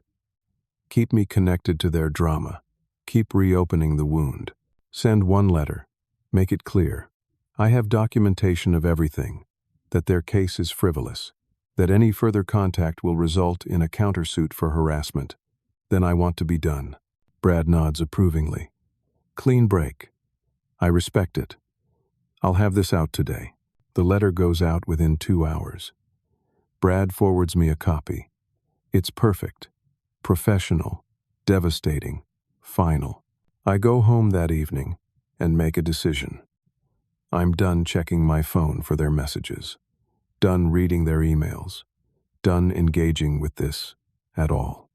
Keep me connected to their drama. Keep reopening the wound. Send one letter. Make it clear. I have documentation of everything. That their case is frivolous. That any further contact will result in a countersuit for harassment. Then I want to be done. Brad nods approvingly. Clean break. I respect it. I'll have this out today. The letter goes out within 2 hours. Brad forwards me a copy. It's perfect. Professional. Devastating. Final. I go home that evening and make a decision. I'm done checking my phone for their messages. Done reading their emails. Done engaging with this at all.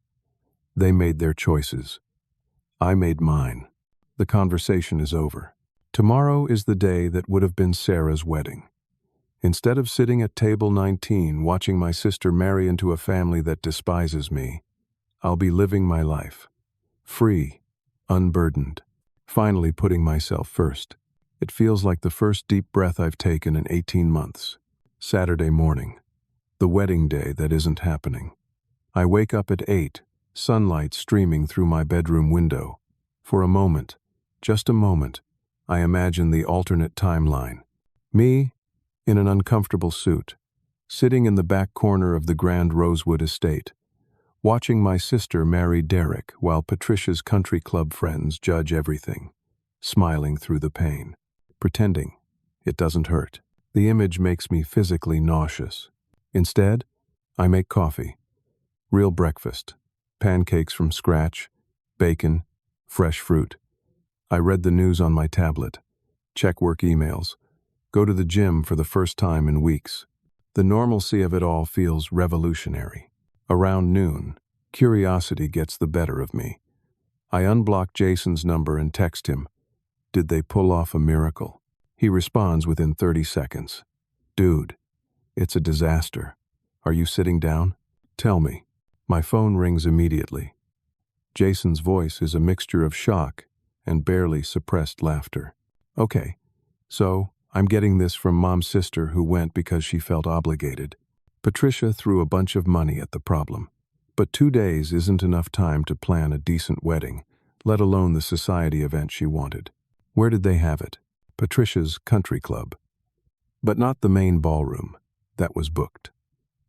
They made their choices. I made mine. The conversation is over. Tomorrow is the day that would have been Sarah's wedding. Instead of sitting at table 19 watching my sister marry into a family that despises me, I'll be living my life. Free, unburdened, finally putting myself first. It feels like the first deep breath I've taken in 18 months. Saturday morning. The wedding day that isn't happening. I wake up at 8, sunlight streaming through my bedroom window. For a moment, just a moment, I imagine the alternate timeline. Me, in an uncomfortable suit, sitting in the back corner of the grand Rosewood estate, watching my sister marry Derek while Patricia's country club friends judge everything, smiling through the pain, pretending it doesn't hurt. The image makes me physically nauseous. Instead, I make coffee, real breakfast, pancakes from scratch, bacon, fresh fruit. I read the news on my tablet, check work emails, go to the gym for the first time in weeks. The normalcy of it all feels revolutionary. Around noon, curiosity gets the better of me. I unblock Jason's number and text him. Did they pull off a miracle? He responds within 30 seconds. Dude, it's a disaster. Are you sitting down? Tell me. My phone rings immediately. Jason's voice is a mixture of shock and barely suppressed laughter. Okay, so I'm getting this from Mom's sister who went because she felt obligated. Patricia threw a bunch of money at the problem. But 2 days isn't enough time to plan a decent wedding, let alone the society event she wanted. Where did they have it? Patricia's country club. But not the main ballroom. That was booked.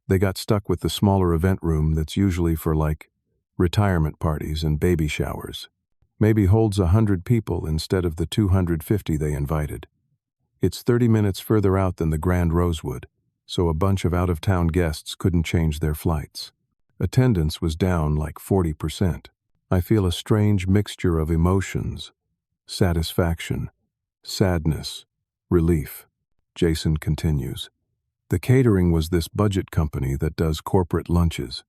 They got stuck with the smaller event room that's usually for, retirement parties and baby showers. Maybe holds 100 people instead of the 250 they invited. It's 30 minutes further out than the Grand Rosewood, so a bunch of out-of-town guests couldn't change their flights. Attendance was down like 40%. I feel a strange mixture of emotions. Satisfaction, sadness, relief. Jason continues. The catering was this budget company that does corporate lunches.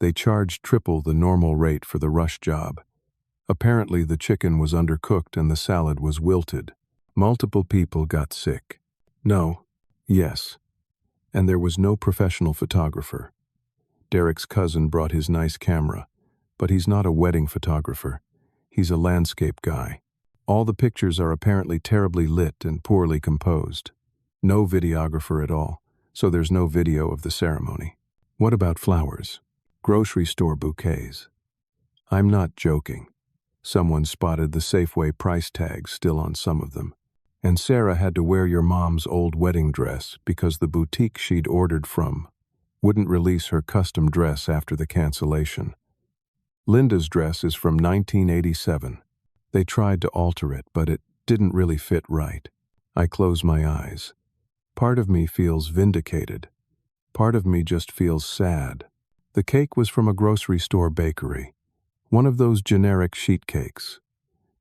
They charged triple the normal rate for the rush job. Apparently the chicken was undercooked and the salad was wilted. Multiple people got sick. No, yes. And there was no professional photographer. Derek's cousin brought his nice camera, but he's not a wedding photographer. He's a landscape guy. All the pictures are apparently terribly lit and poorly composed. No videographer at all, so there's no video of the ceremony. What about flowers? Grocery store bouquets. I'm not joking. Someone spotted the Safeway price tag still on some of them. And Sarah had to wear your mom's old wedding dress because the boutique she'd ordered from wouldn't release her custom dress after the cancellation. Linda's dress is from 1987. They tried to alter it, but it didn't really fit right. I close my eyes. Part of me feels vindicated. Part of me just feels sad. The cake was from a grocery store bakery. One of those generic sheet cakes.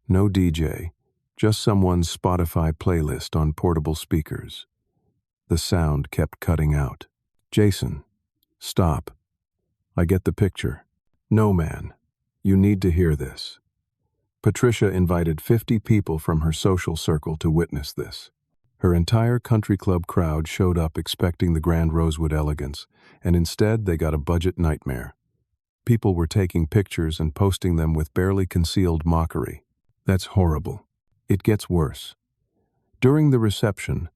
No DJ, just someone's Spotify playlist on portable speakers. The sound kept cutting out. Jason, stop. I get the picture. No, man. You need to hear this. Patricia invited 50 people from her social circle to witness this. Her entire country club crowd showed up expecting the Grand Rosewood elegance, and instead they got a budget nightmare. People were taking pictures and posting them with barely concealed mockery. That's horrible. It gets worse. During the reception,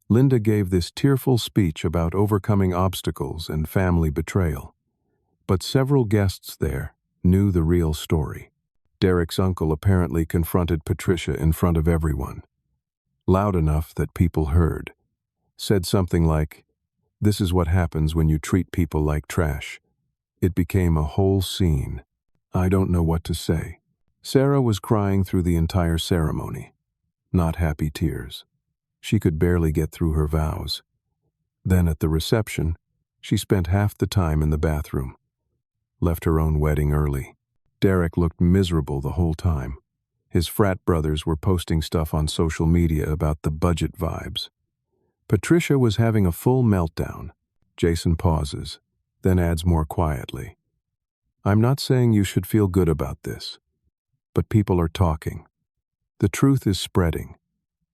Linda gave this tearful speech about overcoming obstacles and family betrayal. But several guests there knew the real story. Derek's uncle apparently confronted Patricia in front of everyone, loud enough that people heard. Said something like, "This is what happens when you treat people like trash." It became a whole scene. I don't know what to say. Sarah was crying through the entire ceremony. Not happy tears. She could barely get through her vows. Then at the reception, she spent half the time in the bathroom. Left her own wedding early. Derek looked miserable the whole time. His frat brothers were posting stuff on social media about the budget vibes. Patricia was having a full meltdown. Jason pauses, then adds more quietly, "I'm not saying you should feel good about this, but people are talking. The truth is spreading,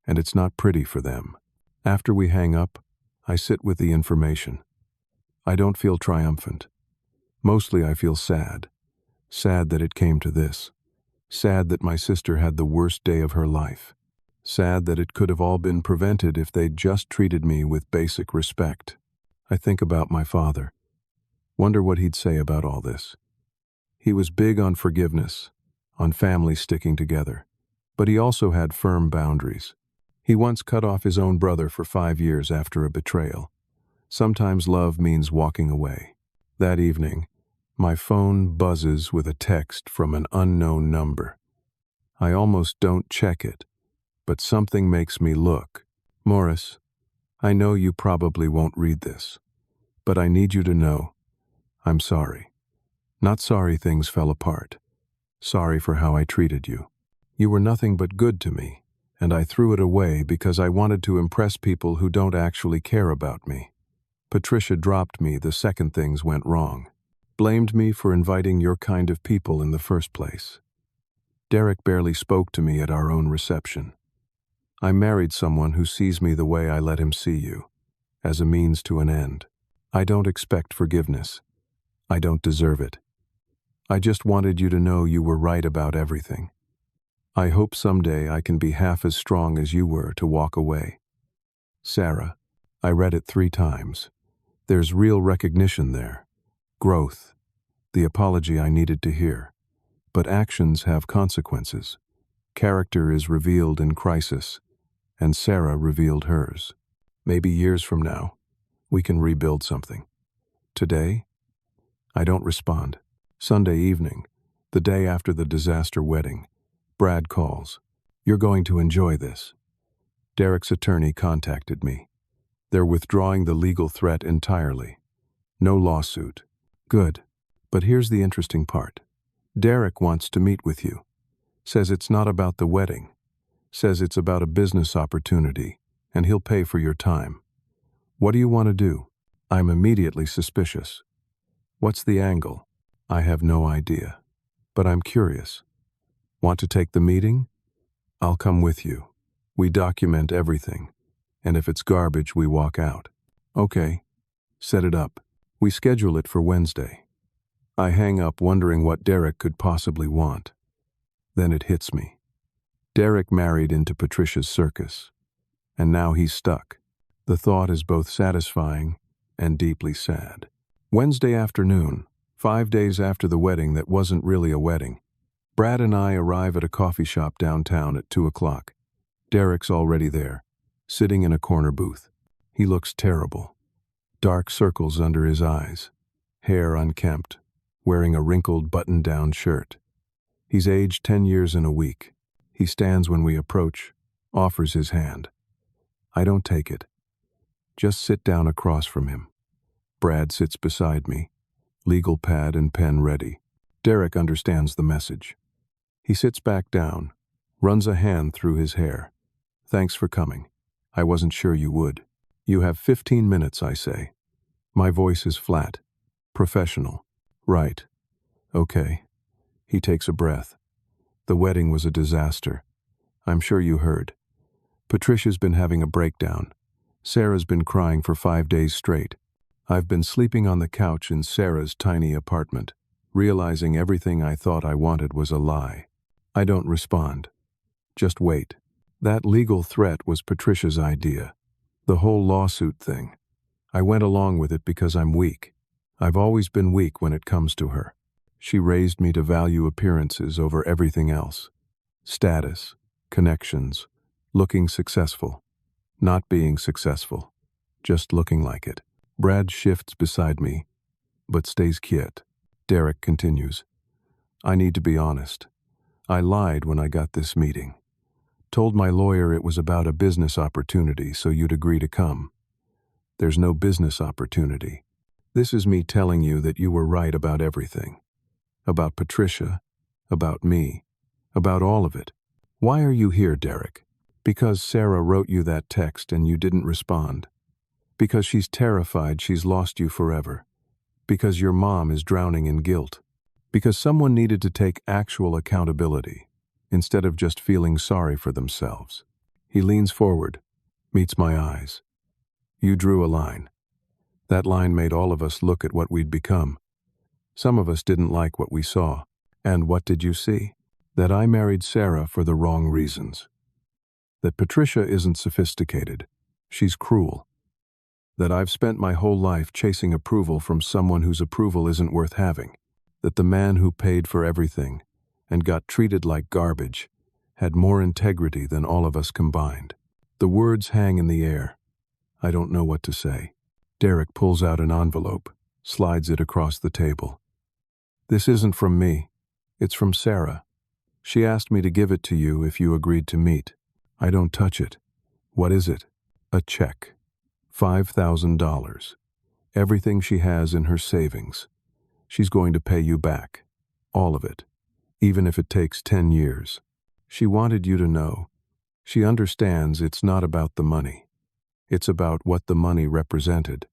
and it's not pretty for them." After we hang up, I sit with the information. I don't feel triumphant. Mostly I feel sad. Sad that it came to this. Sad that my sister had the worst day of her life. Sad that it could have all been prevented if they'd just treated me with basic respect. I think about my father. Wonder what he'd say about all this. He was big on forgiveness, on family sticking together, but he also had firm boundaries. He once cut off his own brother for 5 years after a betrayal. Sometimes love means walking away. That evening, my phone buzzes with a text from an unknown number. I almost don't check it, but something makes me look. "Morris, I know you probably won't read this, but I need you to know I'm sorry. Not sorry things fell apart. Sorry for how I treated you. You were nothing but good to me, and I threw it away because I wanted to impress people who don't actually care about me. Patricia dropped me the second things went wrong. Blamed me for inviting your kind of people in the first place. Derek barely spoke to me at our own reception. I married someone who sees me the way I let him see you, as a means to an end. I don't expect forgiveness. I don't deserve it. I just wanted you to know you were right about everything. I hope someday I can be half as strong as you were to walk away. Sarah." I read it 3 times. There's real recognition there. Growth. The apology I needed to hear. But actions have consequences. Character is revealed in crisis, and Sarah revealed hers. Maybe years from now, we can rebuild something. Today, I don't respond. Sunday evening, the day after the disaster wedding, Brad calls. "You're going to enjoy this." Derek's attorney contacted me. They're withdrawing the legal threat entirely. No lawsuit. Good. But here's the interesting part. Derek wants to meet with you. Says it's not about the wedding. Says it's about a business opportunity, and he'll pay for your time. What do you want to do? I'm immediately suspicious. What's the angle? I have no idea. But I'm curious. Want to take the meeting? I'll come with you. We document everything. And if it's garbage, we walk out. Okay. Set it up. We schedule it for Wednesday. I hang up wondering what Derek could possibly want. Then it hits me. Derek married into Patricia's circus. And now he's stuck. The thought is both satisfying and deeply sad. Wednesday afternoon, 5 days after the wedding that wasn't really a wedding, Brad and I arrive at a coffee shop downtown at 2 o'clock. Derek's already there, sitting in a corner booth. He looks terrible. Dark circles under his eyes, hair unkempt, wearing a wrinkled button-down shirt. He's aged 10 years in a week. He stands when we approach, offers his hand. I don't take it. Just sit down across from him. Brad sits beside me, legal pad and pen ready. Derek understands the message. He sits back down, runs a hand through his hair. Thanks for coming. I wasn't sure you would. You have 15 minutes, I say. My voice is flat, professional. Right. Okay. He takes a breath. The wedding was a disaster. I'm sure you heard. Patricia's been having a breakdown. Sarah's been crying for 5 days straight. I've been sleeping on the couch in Sarah's tiny apartment, realizing everything I thought I wanted was a lie. I don't respond. Just wait. That legal threat was Patricia's idea. The whole lawsuit thing. I went along with it because I'm weak. I've always been weak when it comes to her. She raised me to value appearances over everything else. Status, connections, looking successful, not being successful, just looking like it. Brad shifts beside me, but stays quiet. Derek continues. I need to be honest. I lied when I got this meeting. Told my lawyer it was about a business opportunity, so you'd agree to come. There's no business opportunity. This is me telling you that you were right about everything. About Patricia, about me, about all of it. Why are you here, Derek? Because Sarah wrote you that text and you didn't respond. Because she's terrified she's lost you forever. Because your mom is drowning in guilt. Because someone needed to take actual accountability, instead of just feeling sorry for themselves. He leans forward, meets my eyes. You drew a line. That line made all of us look at what we'd become. Some of us didn't like what we saw. And what did you see? That I married Sarah for the wrong reasons. That Patricia isn't sophisticated. She's cruel. That I've spent my whole life chasing approval from someone whose approval isn't worth having. That the man who paid for everything and got treated like garbage had more integrity than all of us combined. The words hang in the air. I don't know what to say. Derek pulls out an envelope, slides it across the table. This isn't from me. It's from Sarah. She asked me to give it to you if you agreed to meet. I don't touch it. What is it? A check. $5,000. Everything she has in her savings. She's going to pay you back. All of it. Even if it takes 10 years. She wanted you to know. She understands it's not about the money. It's about what the money represented.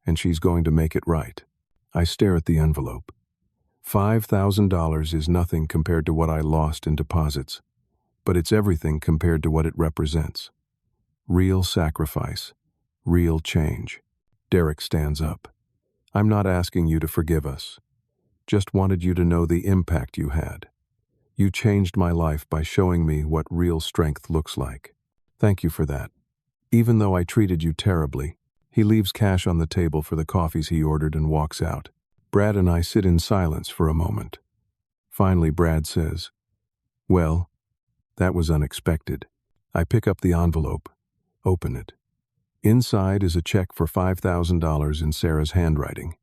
And she's going to make it right. I stare at the envelope. $5,000 is nothing compared to what I lost in deposits, but it's everything compared to what it represents. Real sacrifice. Real change. Derek stands up. I'm not asking you to forgive us. Just wanted you to know the impact you had. You changed my life by showing me what real strength looks like. Thank you for that. Even though I treated you terribly. He leaves cash on the table for the coffees he ordered and walks out. Brad and I sit in silence for a moment. Finally, Brad says, well, that was unexpected. I pick up the envelope, open it. Inside is a check for $5,000 in Sarah's handwriting,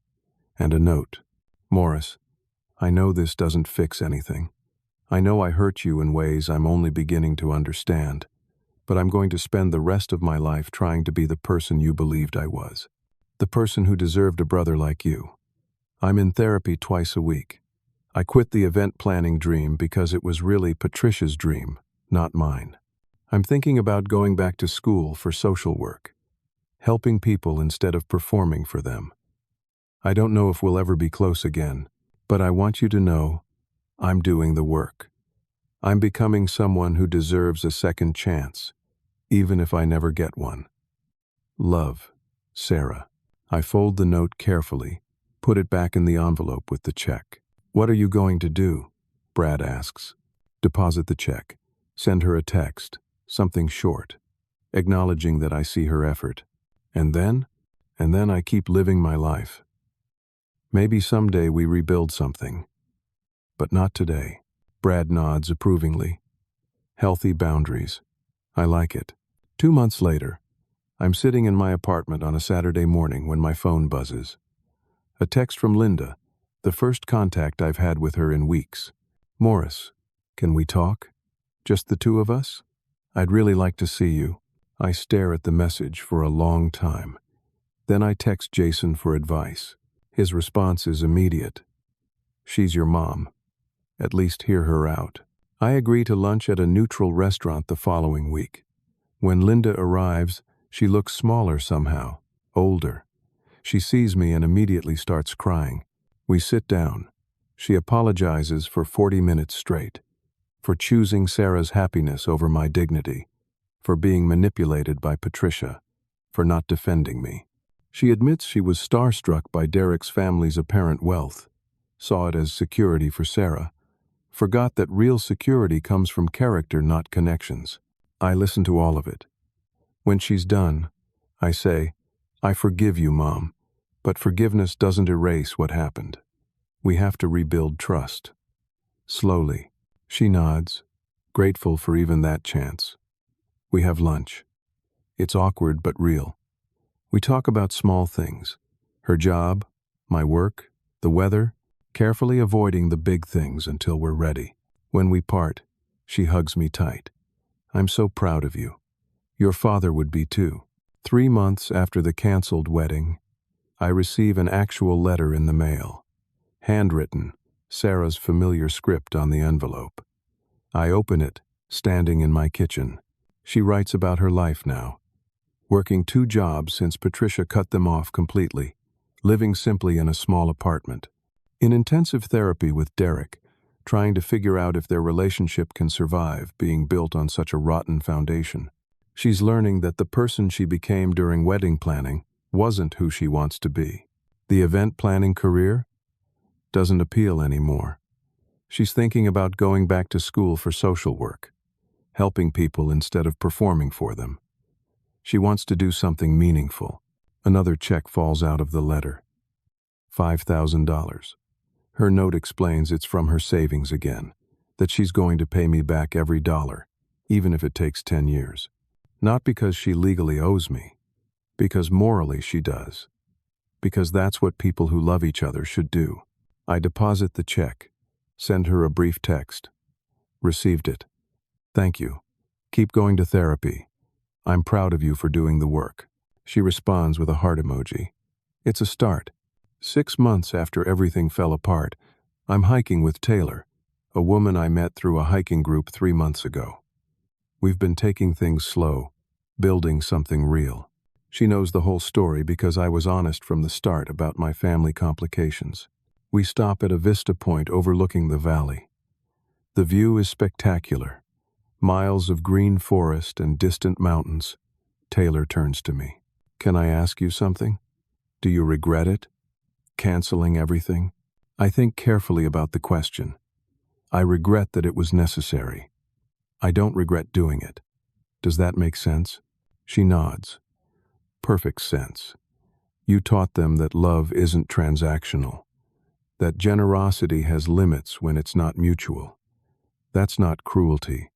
and a note. Morris, I know this doesn't fix anything. I know I hurt you in ways I'm only beginning to understand, but I'm going to spend the rest of my life trying to be the person you believed I was. The person who deserved a brother like you. I'm in therapy twice a week. I quit the event planning dream because it was really Patricia's dream, not mine. I'm thinking about going back to school for social work, helping people instead of performing for them. I don't know if we'll ever be close again, but I want you to know I'm doing the work. I'm becoming someone who deserves a second chance, even if I never get one. Love, Sarah. I fold the note carefully, put it back in the envelope with the check. What are you going to do? Brad asks. Deposit the check. Send her a text, something short, acknowledging that I see her effort. And then I keep living my life. Maybe someday we rebuild something. But not today. Brad nods approvingly. Healthy boundaries. I like it. 2 months later, I'm sitting in my apartment on a Saturday morning when my phone buzzes. A text from Linda, the first contact I've had with her in weeks. Morris, can we talk? Just the two of us? I'd really like to see you. I stare at the message for a long time. Then I text Jason for advice. His response is immediate. She's your mom. At least hear her out. I agree to lunch at a neutral restaurant the following week. When Linda arrives, she looks smaller somehow, older. She sees me and immediately starts crying. We sit down. She apologizes for 40 minutes straight, for choosing Sarah's happiness over my dignity, for being manipulated by Patricia, for not defending me. She admits she was starstruck by Derek's family's apparent wealth, saw it as security for Sarah, forgot that real security comes from character, not connections. I listen to all of it. When she's done, I say, I forgive you, Mom, but forgiveness doesn't erase what happened. We have to rebuild trust. Slowly. She nods, grateful for even that chance. We have lunch. It's awkward but real. We talk about small things. Her job, my work, the weather, carefully avoiding the big things until we're ready. When we part, she hugs me tight. I'm so proud of you. Your father would be too. 3 months after the canceled wedding, I receive an actual letter in the mail. Handwritten, Sarah's familiar script on the envelope. I open it, standing in my kitchen. She writes about her life now. Working 2 jobs since Patricia cut them off completely. Living simply in a small apartment. In intensive therapy with Derek, trying to figure out if their relationship can survive being built on such a rotten foundation. She's learning that the person she became during wedding planning wasn't who she wants to be. The event planning career doesn't appeal anymore. She's thinking about going back to school for social work, helping people instead of performing for them. She wants to do something meaningful. Another check falls out of the letter. $5,000. Her note explains it's from her savings again, that she's going to pay me back every dollar, even if it takes 10 years. Not because she legally owes me, because morally she does. Because that's what people who love each other should do. I deposit the check, send her a brief text. Received it. Thank you. Keep going to therapy. I'm proud of you for doing the work. She responds with a heart emoji. It's a start. 6 months after everything fell apart, I'm hiking with Taylor, a woman I met through a hiking group 3 months ago. We've been taking things slow, building something real. She knows the whole story because I was honest from the start about my family complications. We stop at a vista point overlooking the valley. The view is spectacular. Miles of green forest and distant mountains. Taylor turns to me. Can I ask you something? Do you regret it? Canceling everything? I think carefully about the question. I regret that it was necessary. I don't regret doing it. Does that make sense? She nods. Perfect sense. You taught them that love isn't transactional, that generosity has limits when it's not mutual. That's not cruelty.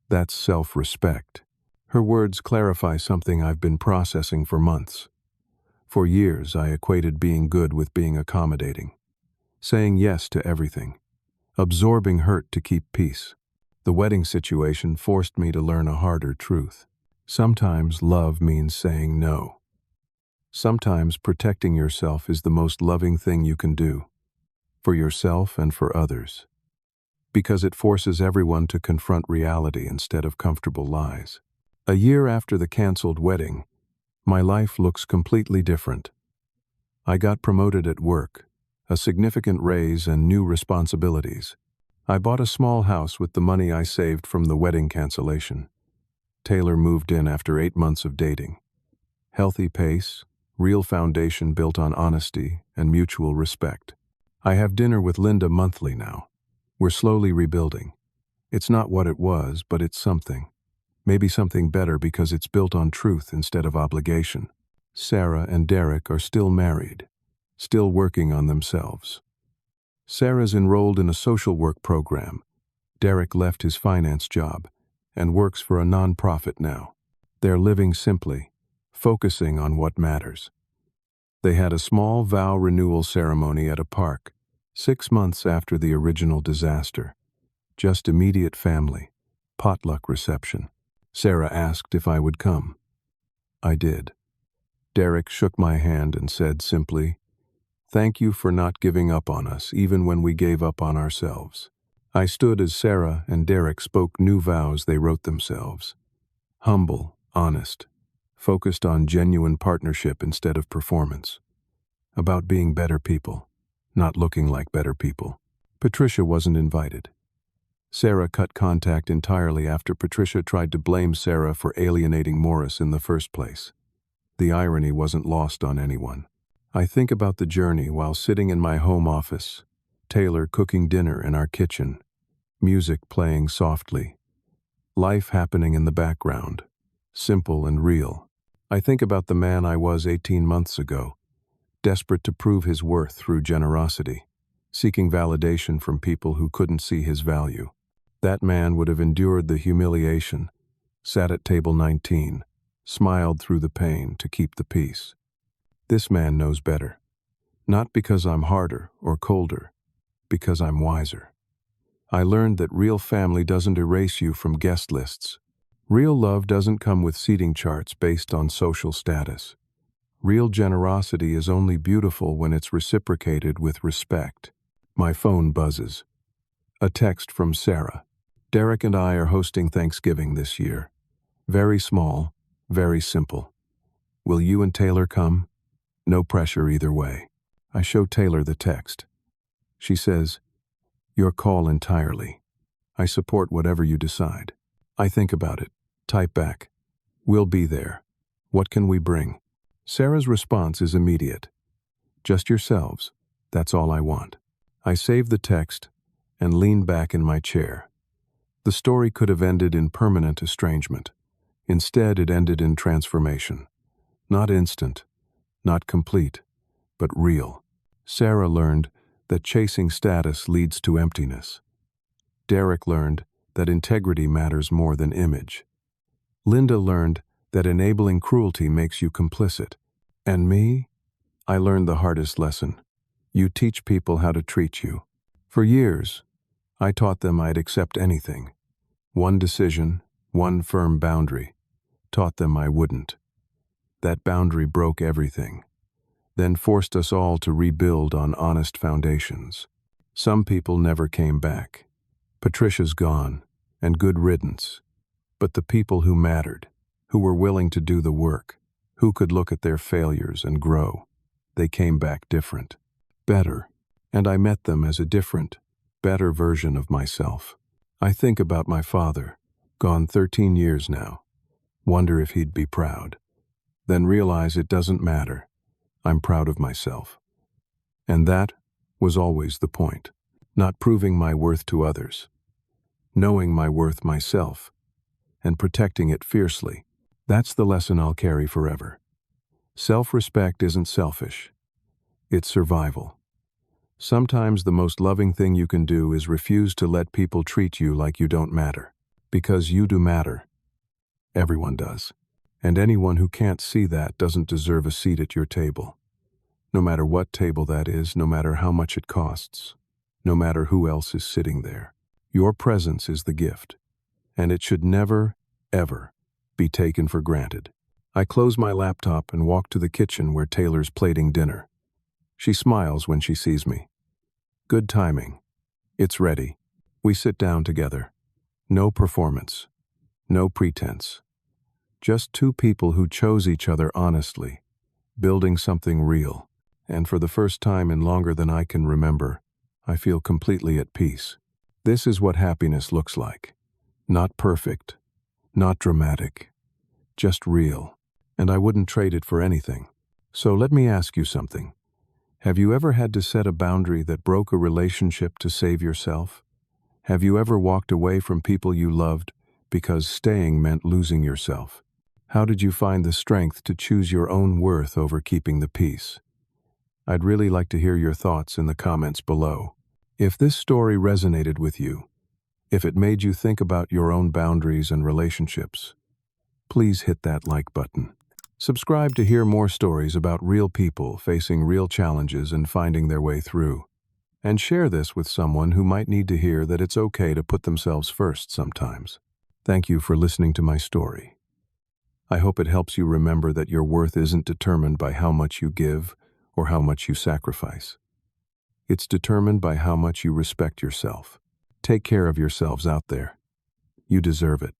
That's self-respect. Her words clarify something I've been processing for months. For years, I equated being good with being accommodating, saying yes to everything, absorbing hurt to keep peace. The wedding situation forced me to learn a harder truth. Sometimes love means saying no. Sometimes protecting yourself is the most loving thing you can do, for yourself and for others, because it forces everyone to confront reality instead of comfortable lies. A year after the canceled wedding, my life looks completely different. I got promoted at work, a significant raise and new responsibilities. I bought a small house with the money I saved from the wedding cancellation. Taylor moved in after 8 months of dating. Healthy pace, real foundation built on honesty and mutual respect. I have dinner with Linda monthly now. We're slowly rebuilding. It's not what it was, but it's something. Maybe something better because it's built on truth instead of obligation. Sarah and Derek are still married, still working on themselves. Sarah's enrolled in a social work program. Derek left his finance job and works for a nonprofit now. They're living simply, focusing on what matters. They had a small vow renewal ceremony at a park, 6 months after the original disaster. Just immediate family, potluck reception. Sarah asked if I would come. I did. Derek shook my hand and said simply, "Thank you for not giving up on us, even when we gave up on ourselves." I stood as Sarah and Derek spoke new vows they wrote themselves. Humble, honest, focused on genuine partnership instead of performance. About being better people, not looking like better people. Patricia wasn't invited. Sarah cut contact entirely after Patricia tried to blame Sarah for alienating Morris in the first place. The irony wasn't lost on anyone. I think about the journey while sitting in my home office, Taylor cooking dinner in our kitchen, music playing softly, life happening in the background, simple and real. I think about the man I was 18 months ago, desperate to prove his worth through generosity, seeking validation from people who couldn't see his value. That man would have endured the humiliation, sat at table 19, smiled through the pain to keep the peace. This man knows better. Not because I'm harder or colder, because I'm wiser. I learned that real family doesn't erase you from guest lists. Real love doesn't come with seating charts based on social status. Real generosity is only beautiful when it's reciprocated with respect. My phone buzzes. A text from Sarah. Derek and I are hosting Thanksgiving this year. Very small, very simple. Will you and Taylor come? No pressure either way. I show Taylor the text. She says, "Your call entirely. I support whatever you decide." I think about it. Type back. "We'll be there. What can we bring?" Sarah's response is immediate. "Just yourselves. That's all I want." I save the text and lean back in my chair. The story could have ended in permanent estrangement. Instead, it ended in transformation. Not instant, not complete, but real. Sarah learned that chasing status leads to emptiness. Derek learned that integrity matters more than image. Linda learned that enabling cruelty makes you complicit. And me? I learned the hardest lesson. You teach people how to treat you. For years, I taught them I'd accept anything. One decision, one firm boundary. Taught them I wouldn't. That boundary broke everything, then forced us all to rebuild on honest foundations. Some people never came back. Patricia's gone, and good riddance. But the people who mattered, who were willing to do the work, who could look at their failures and grow, they came back different. Better. And I met them as a different, better version of myself. I think about my father, gone 13 years now. Wonder if he'd be proud. Then realize it doesn't matter. I'm proud of myself. And that was always the point. Not proving my worth to others. Knowing my worth myself. And protecting it fiercely. That's the lesson I'll carry forever. Self-respect isn't selfish. It's survival. Sometimes the most loving thing you can do is refuse to let people treat you like you don't matter. Because you do matter. Everyone does. And anyone who can't see that doesn't deserve a seat at your table. No matter what table that is, no matter how much it costs, no matter who else is sitting there. Your presence is the gift. And it should never, ever be taken for granted. I close my laptop and walk to the kitchen where Taylor's plating dinner. She smiles when she sees me. Good timing. It's ready. We sit down together. No performance. No pretense. Just two people who chose each other honestly, building something real. And for the first time in longer than I can remember, I feel completely at peace. This is what happiness looks like. Not perfect. Not dramatic. Just real. And I wouldn't trade it for anything. So let me ask you something. Have you ever had to set a boundary that broke a relationship to save yourself? Have you ever walked away from people you loved because staying meant losing yourself? How did you find the strength to choose your own worth over keeping the peace? I'd really like to hear your thoughts in the comments below. If this story resonated with you, if it made you think about your own boundaries and relationships, please hit that like button. Subscribe to hear more stories about real people facing real challenges and finding their way through. And share this with someone who might need to hear that it's okay to put themselves first sometimes. Thank you for listening to my story. I hope it helps you remember that your worth isn't determined by how much you give or how much you sacrifice. It's determined by how much you respect yourself. Take care of yourselves out there. You deserve it.